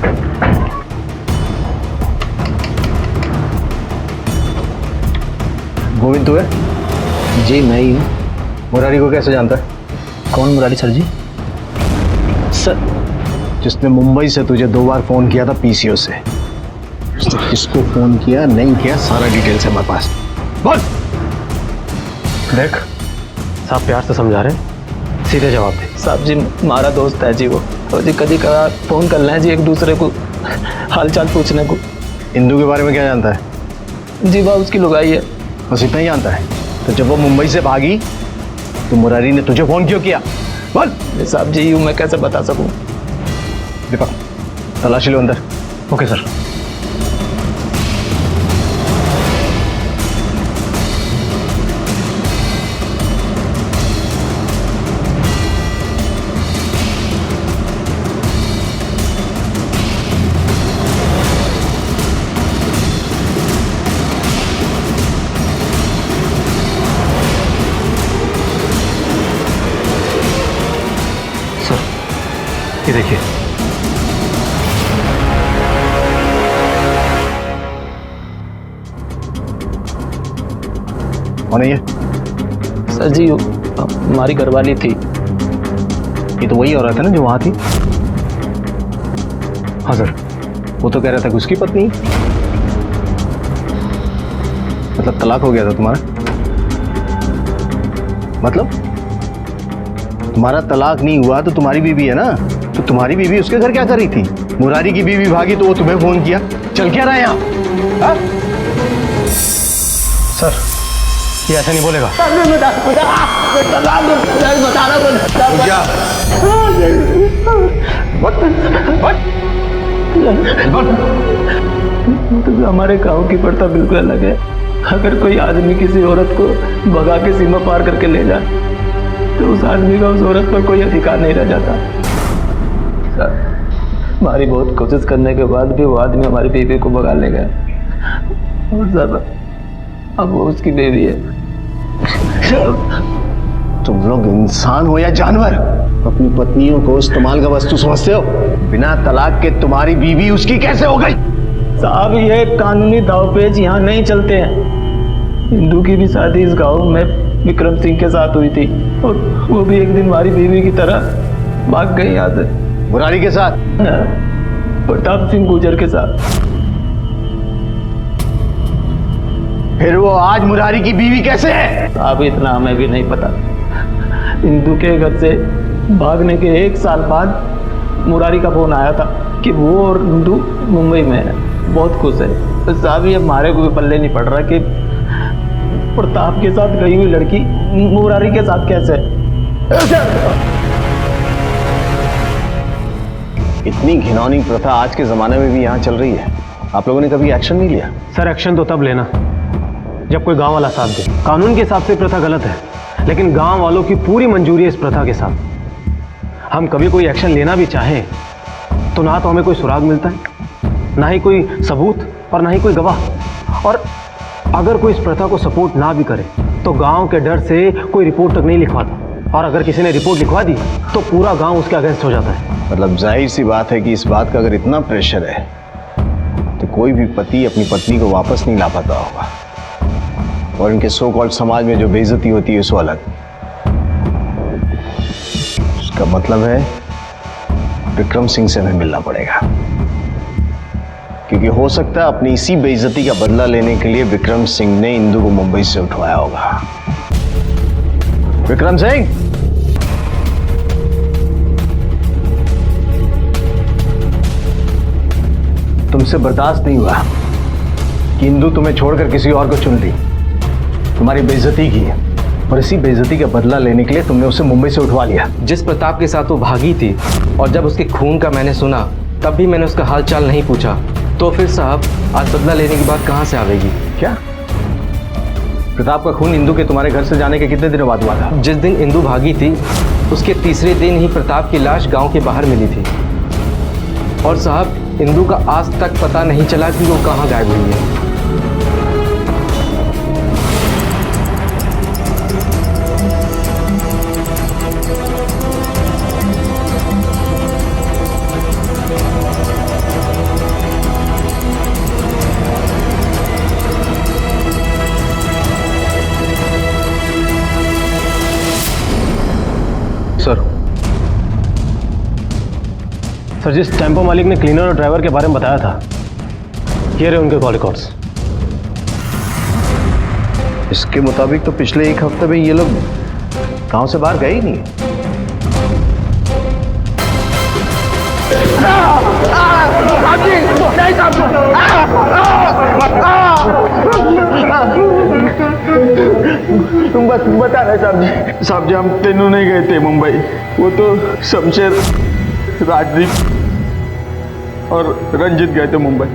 गोविंद तू है? जी मैं ही हूँ। मुरारी को कैसे जानता है? कौन मुरारी सर जी? सर, जिसने मुंबई से तुझे 2 बार फोन किया था पीसीओ से, उसने किसको फोन किया नहीं किया सारा डिटेल्स है हमारे पास। बोल। देख साहब प्यार से समझा रहे, सीधे जवाब दे। साहब जी हमारा दोस्त है जी वो, और जी कभी कभार फोन कर लें जी एक दूसरे को हालचाल पूछने को। इंदू के बारे में क्या जानता है? जी वह उसकी लुगाई है। बस इतना ही जानता है? तो जब वो मुंबई से भागी तो मुरारी ने तुझे फोन क्यों किया? बोल। साहब जी यूँ मैं कैसे बता सकूँ? दीपक, तलाशी लो अंदर। Okay sir. सर ये देखिए, कौन है ये? सर जी हमारी घरवाली थी। ये तो वही औरत है ना जो वहां थी? हाँ सर, वो तो कह रहा था कि उसकी पत्नी। मतलब तलाक हो गया था तुम्हारा? मतलब तुम्हारा तलाक नहीं हुआ तो तुम्हारी बीवी है ना, तो तुम्हारी बीवी उसके घर क्या कर रही थी? मुरारी की बीवी भागी तो वो तुम्हें फोन किया, चल क्या रहा है यहाँ? सर ये ऐसा नहीं बोलेगा। तो हमारे गांव की प्रथा बिल्कुल अलग है। अगर कोई आदमी किसी औरत को भगा के सीमा पार करके ले जाए तो उस आदमी का उस औरत पर कोई अधिकार नहीं रह जाता। सर हमारी बहुत कोशिश करने के बाद भी वो आदमी हमारी बीवी को भगा ले गया, और सर अब वो उसकी बीवी है। तुम लोग इंसान हो या जानवर? अपनी पत्नियों को इस्तेमाल का वस्तु समझते हो? बिना तलाक के तुम्हारी बीवी उसकी कैसे हो गई? साहब ये कानूनी दावपेच यहाँ नहीं चलते हैं। इंदू की भी शादी इस गांव में विक्रम सिंह के साथ हुई थी और वो भी एक दिन हमारी बीवी की तरह भाग गई यहाँ से। मुरारी के साथ? प्रताप सिंह गुजर के साथ। फिर वो आज मुरारी की बीवी कैसे है? अब इतना हमें भी नहीं पता। इंदू के घर से भागने के 1 साल बाद मुरारी का फोन आया था कि वो और इंदू मुंबई में है, बहुत खुश है। तो साहब ये हमारे को भी पल्ले नहीं पड़ रहा कि प्रताप के साथ गई हुई लड़की मुरारी के साथ कैसे? इतनी घिनौनी प्रथा आज के जमाने में भी यहाँ चल रही है, आप लोगों ने कभी एक्शन नहीं लिया? सर एक्शन तो तब लेना जब कोई गांव वाला साथ दे। कानून के हिसाब से प्रथा गलत है, लेकिन गांव वालों की पूरी मंजूरी है इस प्रथा के साथ। हम कभी कोई एक्शन लेना भी चाहें तो ना तो हमें कोई सुराग मिलता है, ना ही कोई सबूत और ना ही कोई गवाह। और अगर कोई इस प्रथा को सपोर्ट ना भी करे तो गांव के डर से कोई रिपोर्ट तक नहीं लिखवाता, और अगर किसी ने रिपोर्ट लिखवा दी तो पूरा गांव उसके अगेंस्ट हो जाता है। मतलब जाहिर सी बात है कि इस बात का अगर इतना प्रेशर है तो कोई भी पति अपनी पत्नी को वापस नहीं ला पाता होगा, और इनके सो कॉल्ड समाज में जो बेइज्जती होती है सो अलग। उसका मतलब है विक्रम सिंह से हमें मिलना पड़ेगा, क्योंकि हो सकता है अपनी इसी बेइज्जती का बदला लेने के लिए विक्रम सिंह ने इंदू को मुंबई से उठवाया होगा। विक्रम सिंह, तुमसे बर्दाश्त नहीं हुआ कि इंदू तुम्हें छोड़कर किसी और को चुन ली, तुम्हारी बेइज्जती की, और इसी बेइज्जती का बदला लेने के लिए तुमने उसे मुंबई से उठवा लिया। जिस प्रताप के साथ वो भागी थी और जब उसके खून का मैंने सुना तब भी मैंने उसका हाल चाल नहीं पूछा, तो फिर साहब आज बदला लेने की बात कहाँ से आवेगी? क्या प्रताप का खून इंदू के तुम्हारे घर से जाने के कितने दिनों बाद हुआ था? जिस दिन इंदू भागी थी उसके तीसरे दिन ही प्रताप की लाश गांव के बाहर मिली थी, और साहब इंदू का आज तक पता नहीं चला कि वो कहाँ गायब हुई है। सर जिस टेम्पो मालिक ने क्लीनर और ड्राइवर के बारे में बताया था, ये रहे उनके कॉल रिकॉर्ड्स। इसके मुताबिक तो पिछले 1 हफ्ते में ये लोग गांव से बाहर गए ही नहीं। तुम बता रहे साहब जी हम तीनों नहीं गए थे मुंबई, वो तो शमशेर, राजदीप और रंजित गए थे मुंबई।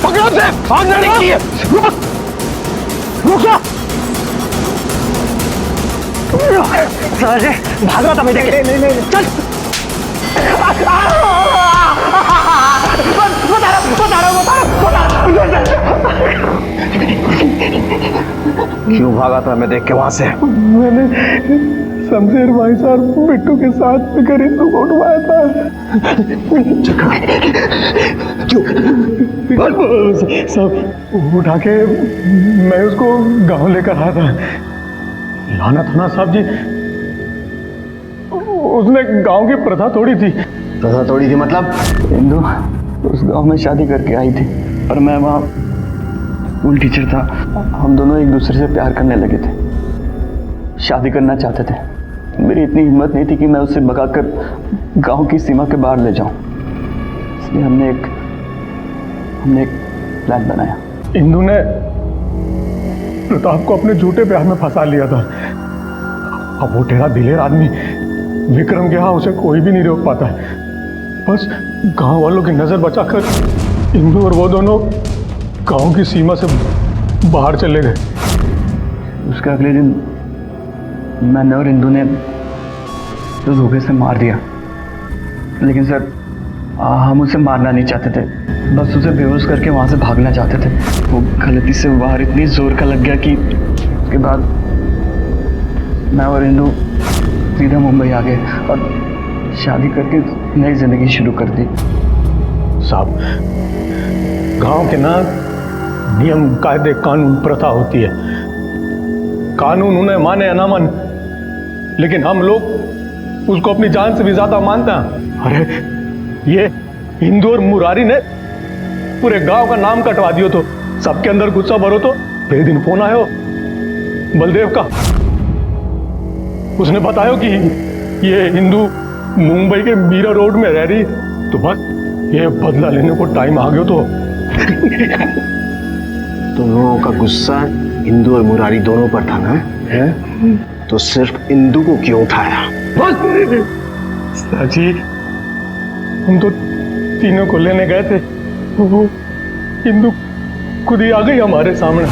पकड़ो से भागने नहीं किए, रुक जा। भाग रहा था मैं, देखे नहीं चल। क्यों भागा था मैं देख के वहां से? मैंने शमशेर भाई साहब बिट्टू के साथ मिलकर इंदू को उठवाया था। क्यों सब उठा के मैं उसको गांव लेकर आया था। लाना था ना साहब जी, उसने गांव की प्रथा तोड़ी थी। प्रथा तोड़ी थी मतलब? इंदू उस गांव में शादी करके आई थी, पर मैं वहाँ स्कूल टीचर था। हम दोनों एक दूसरे से प्यार करने लगे थे, शादी करना चाहते थे। मेरी इतनी हिम्मत नहीं थी कि मैं उसे भगाकर गांव की सीमा के बाहर ले जाऊं, इसलिए हमने एक प्लान बनाया। इंदू ने प्रताप को अपने झूठे प्यार में फंसा लिया था। अब वो टेढ़ा दिलेर आदमी विक्रम के यहाँ उसे कोई भी नहीं रोक पाता है। बस गांव वालों की नजर बचाकर इंदू और वो दोनों गांव की सीमा से बाहर चले गए। उसके अगले दिन मैंने और इंदू ने तो धोखे से मार दिया, लेकिन सर हम उसे मारना नहीं चाहते थे, बस उसे बेहोश करके वहाँ से भागना चाहते थे। वो गलती से बाहर इतनी जोर का लग गया कि उसके बाद मैं और इंदू सीधा मुंबई आ गए और शादी करके नई जिंदगी शुरू कर दी। साहब, गांव के ना नियम कायदे कानून प्रथा होती है, कानून उन्हें माने या ना माने, लेकिन हम लोग उसको अपनी जान से भी ज्यादा मानते हैं। अरे ये हिंदू और मुरारी ने पूरे गांव का नाम कटवा दियो, तो सबके अंदर गुस्सा भरो। तो एक दिन फोन आयो बलदेव का, उसने बताया कि ये हिंदू मुंबई के मीरा रोड में रह रही, तो बस ये बदला लेने को टाइम आ गया। तो तुम लोगों का गुस्सा इंदू और मुरारी दोनों पर था ना? है? तो सिर्फ इंदू को क्यों उठाया? जी, हम तो तीनों को लेने गए थे, वो इंदू खुद ही आ गई हमारे सामने।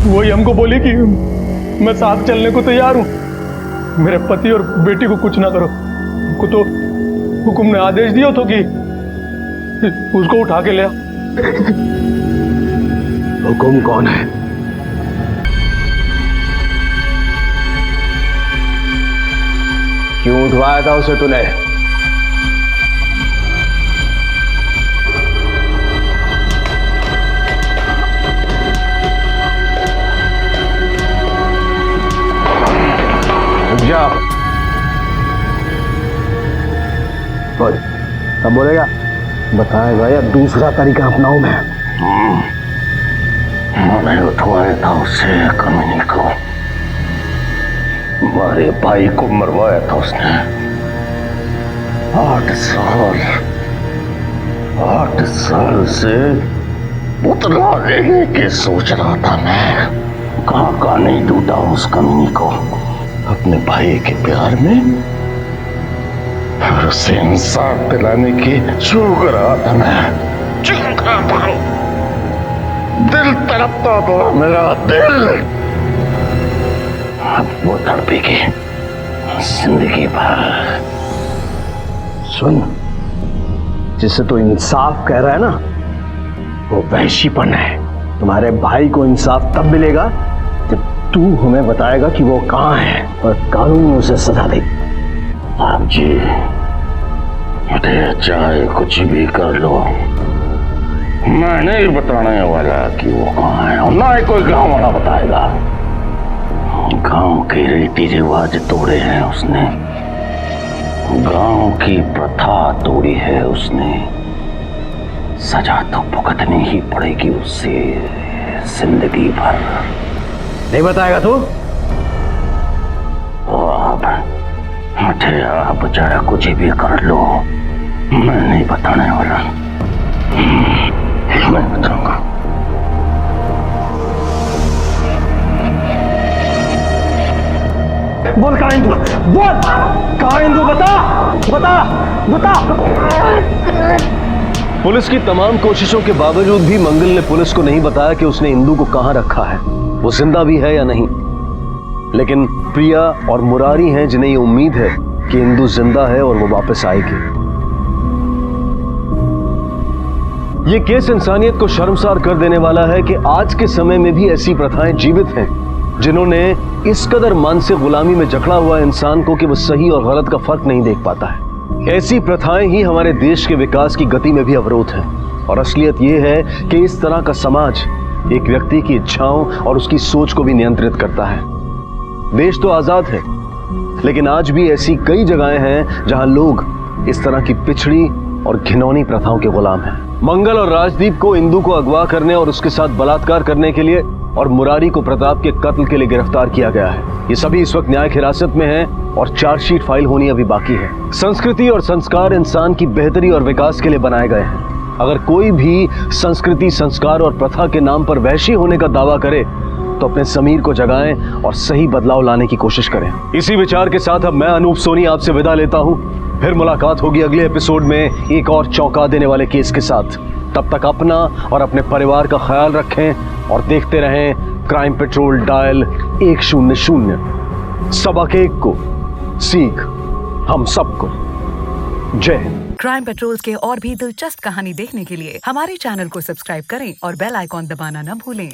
वही हमको बोली कि मैं साथ चलने को तैयार हूं, मेरे पति और बेटी को कुछ ना करो। हमको तो हुक्म ने आदेश दिया तो कि उसको उठा के ले आ। हुक्म कौन है? क्यों उठवाया था उसे तूने? जा बोल, अब बोलेगा? बताएगा या दूसरा तरीका अपनाऊं मैं? मैंने उठवाया था उसे, कमीने को। हमारे भाई को मरवाया था उसने। 8 साल से उतना लेने के सोच रहा था मैं। कहाँ नहीं ढूंढा उस कमीने को अपने भाई के प्यार में, और उसे इंसाफ दिलाने की चूक रहा था मैं। चूक रहा था, दिल तड़पता था मेरा दिल। अब वो तड़पेगी जिंदगी भर। सुन, जिसे तो इंसाफ कह रहा है ना, वो वहशीपन है। तुम्हारे भाई को इंसाफ तब मिलेगा जब तू हमें बताएगा कि वो कहाँ है और कानून उसे सजा दे। आप जी, मुझे चाहे कुछ भी कर लो, मैं नहीं बताने वाला कि वो कहाँ है, और ना ही कोई गांव वाला बताएगा। गांव के रीति रिवाज तोड़े हैं उसने, गांव की प्रथा तोड़ी है उसने। सजा तो भुगतनी ही पड़ेगी उससे जिंदगी भर। नहीं बताएगा तू? आप मुझे आप चाहे कुछ भी कर लो, मैं नहीं बताने वाला। मैं बताऊंगा। बोल कहाँ इंदू? बोल कहाँ इंदू? बता बता बता। पुलिस की तमाम कोशिशों के बावजूद भी मंगल ने पुलिस को नहीं बताया कि उसने इंदू को कहां रखा है, वो जिंदा भी है या नहीं। लेकिन प्रिया और मुरारी हैं जिन्हें ये उम्मीद है कि इंदू जिंदा है और वो वापस आएगी। ये केस इंसानियत को शर्मसार कर देने वाला है कि आज के समय में भी ऐसी प्रथाएं जीवित हैं जिन्होंने इस कदर मानसिक गुलामी में जकड़ा हुआ इंसान को कि वो सही और गलत का फर्क नहीं देख पाता है। ऐसी प्रथाएं ही हमारे देश के विकास की गति में भी अवरोध है। और असलियत यह है कि इस तरह का समाज एक व्यक्ति की इच्छाओं और उसकी सोच को भी नियंत्रित करता है। देश तो आजाद है, लेकिन आज भी ऐसी कई जगहें हैं जहां लोग इस तरह की पिछड़ी और घिनौनी प्रथाओं के गुलाम हैं। मंगल और राजदीप को इंदू को अगवा करने और उसके साथ बलात्कार करने के लिए और मुरारी को प्रताप के कत्ल के लिए गिरफ्तार किया गया है। ये सभी इस वक्त न्यायिक हिरासत में हैं और चार्जशीट फाइल होनी अभी बाकी है। संस्कृति और संस्कार इंसान की बेहतरी और विकास के लिए बनाए गए हैं। अगर कोई भी संस्कृति, संस्कार और प्रथा के नाम पर वहशी होने का दावा करे तो अपने ज़मीर को जगाएं और सही बदलाव लाने की कोशिश करें। इसी विचार के साथ अब मैं अनूप सोनी आपसे विदा लेता हूं। फिर मुलाकात होगी अगले एपिसोड में एक और चौंका देने वाले केस के साथ। तब तक अपना और अपने परिवार का ख्याल रखें और देखते रहें क्राइम पेट्रोल डायल 100। सबक एक को, सीख हम सबको। जय हिंद। क्राइम पेट्रोल के और भी दिलचस्प कहानी देखने के लिए हमारे चैनल को सब्सक्राइब करें और बेल आइकॉन दबाना न भूलें।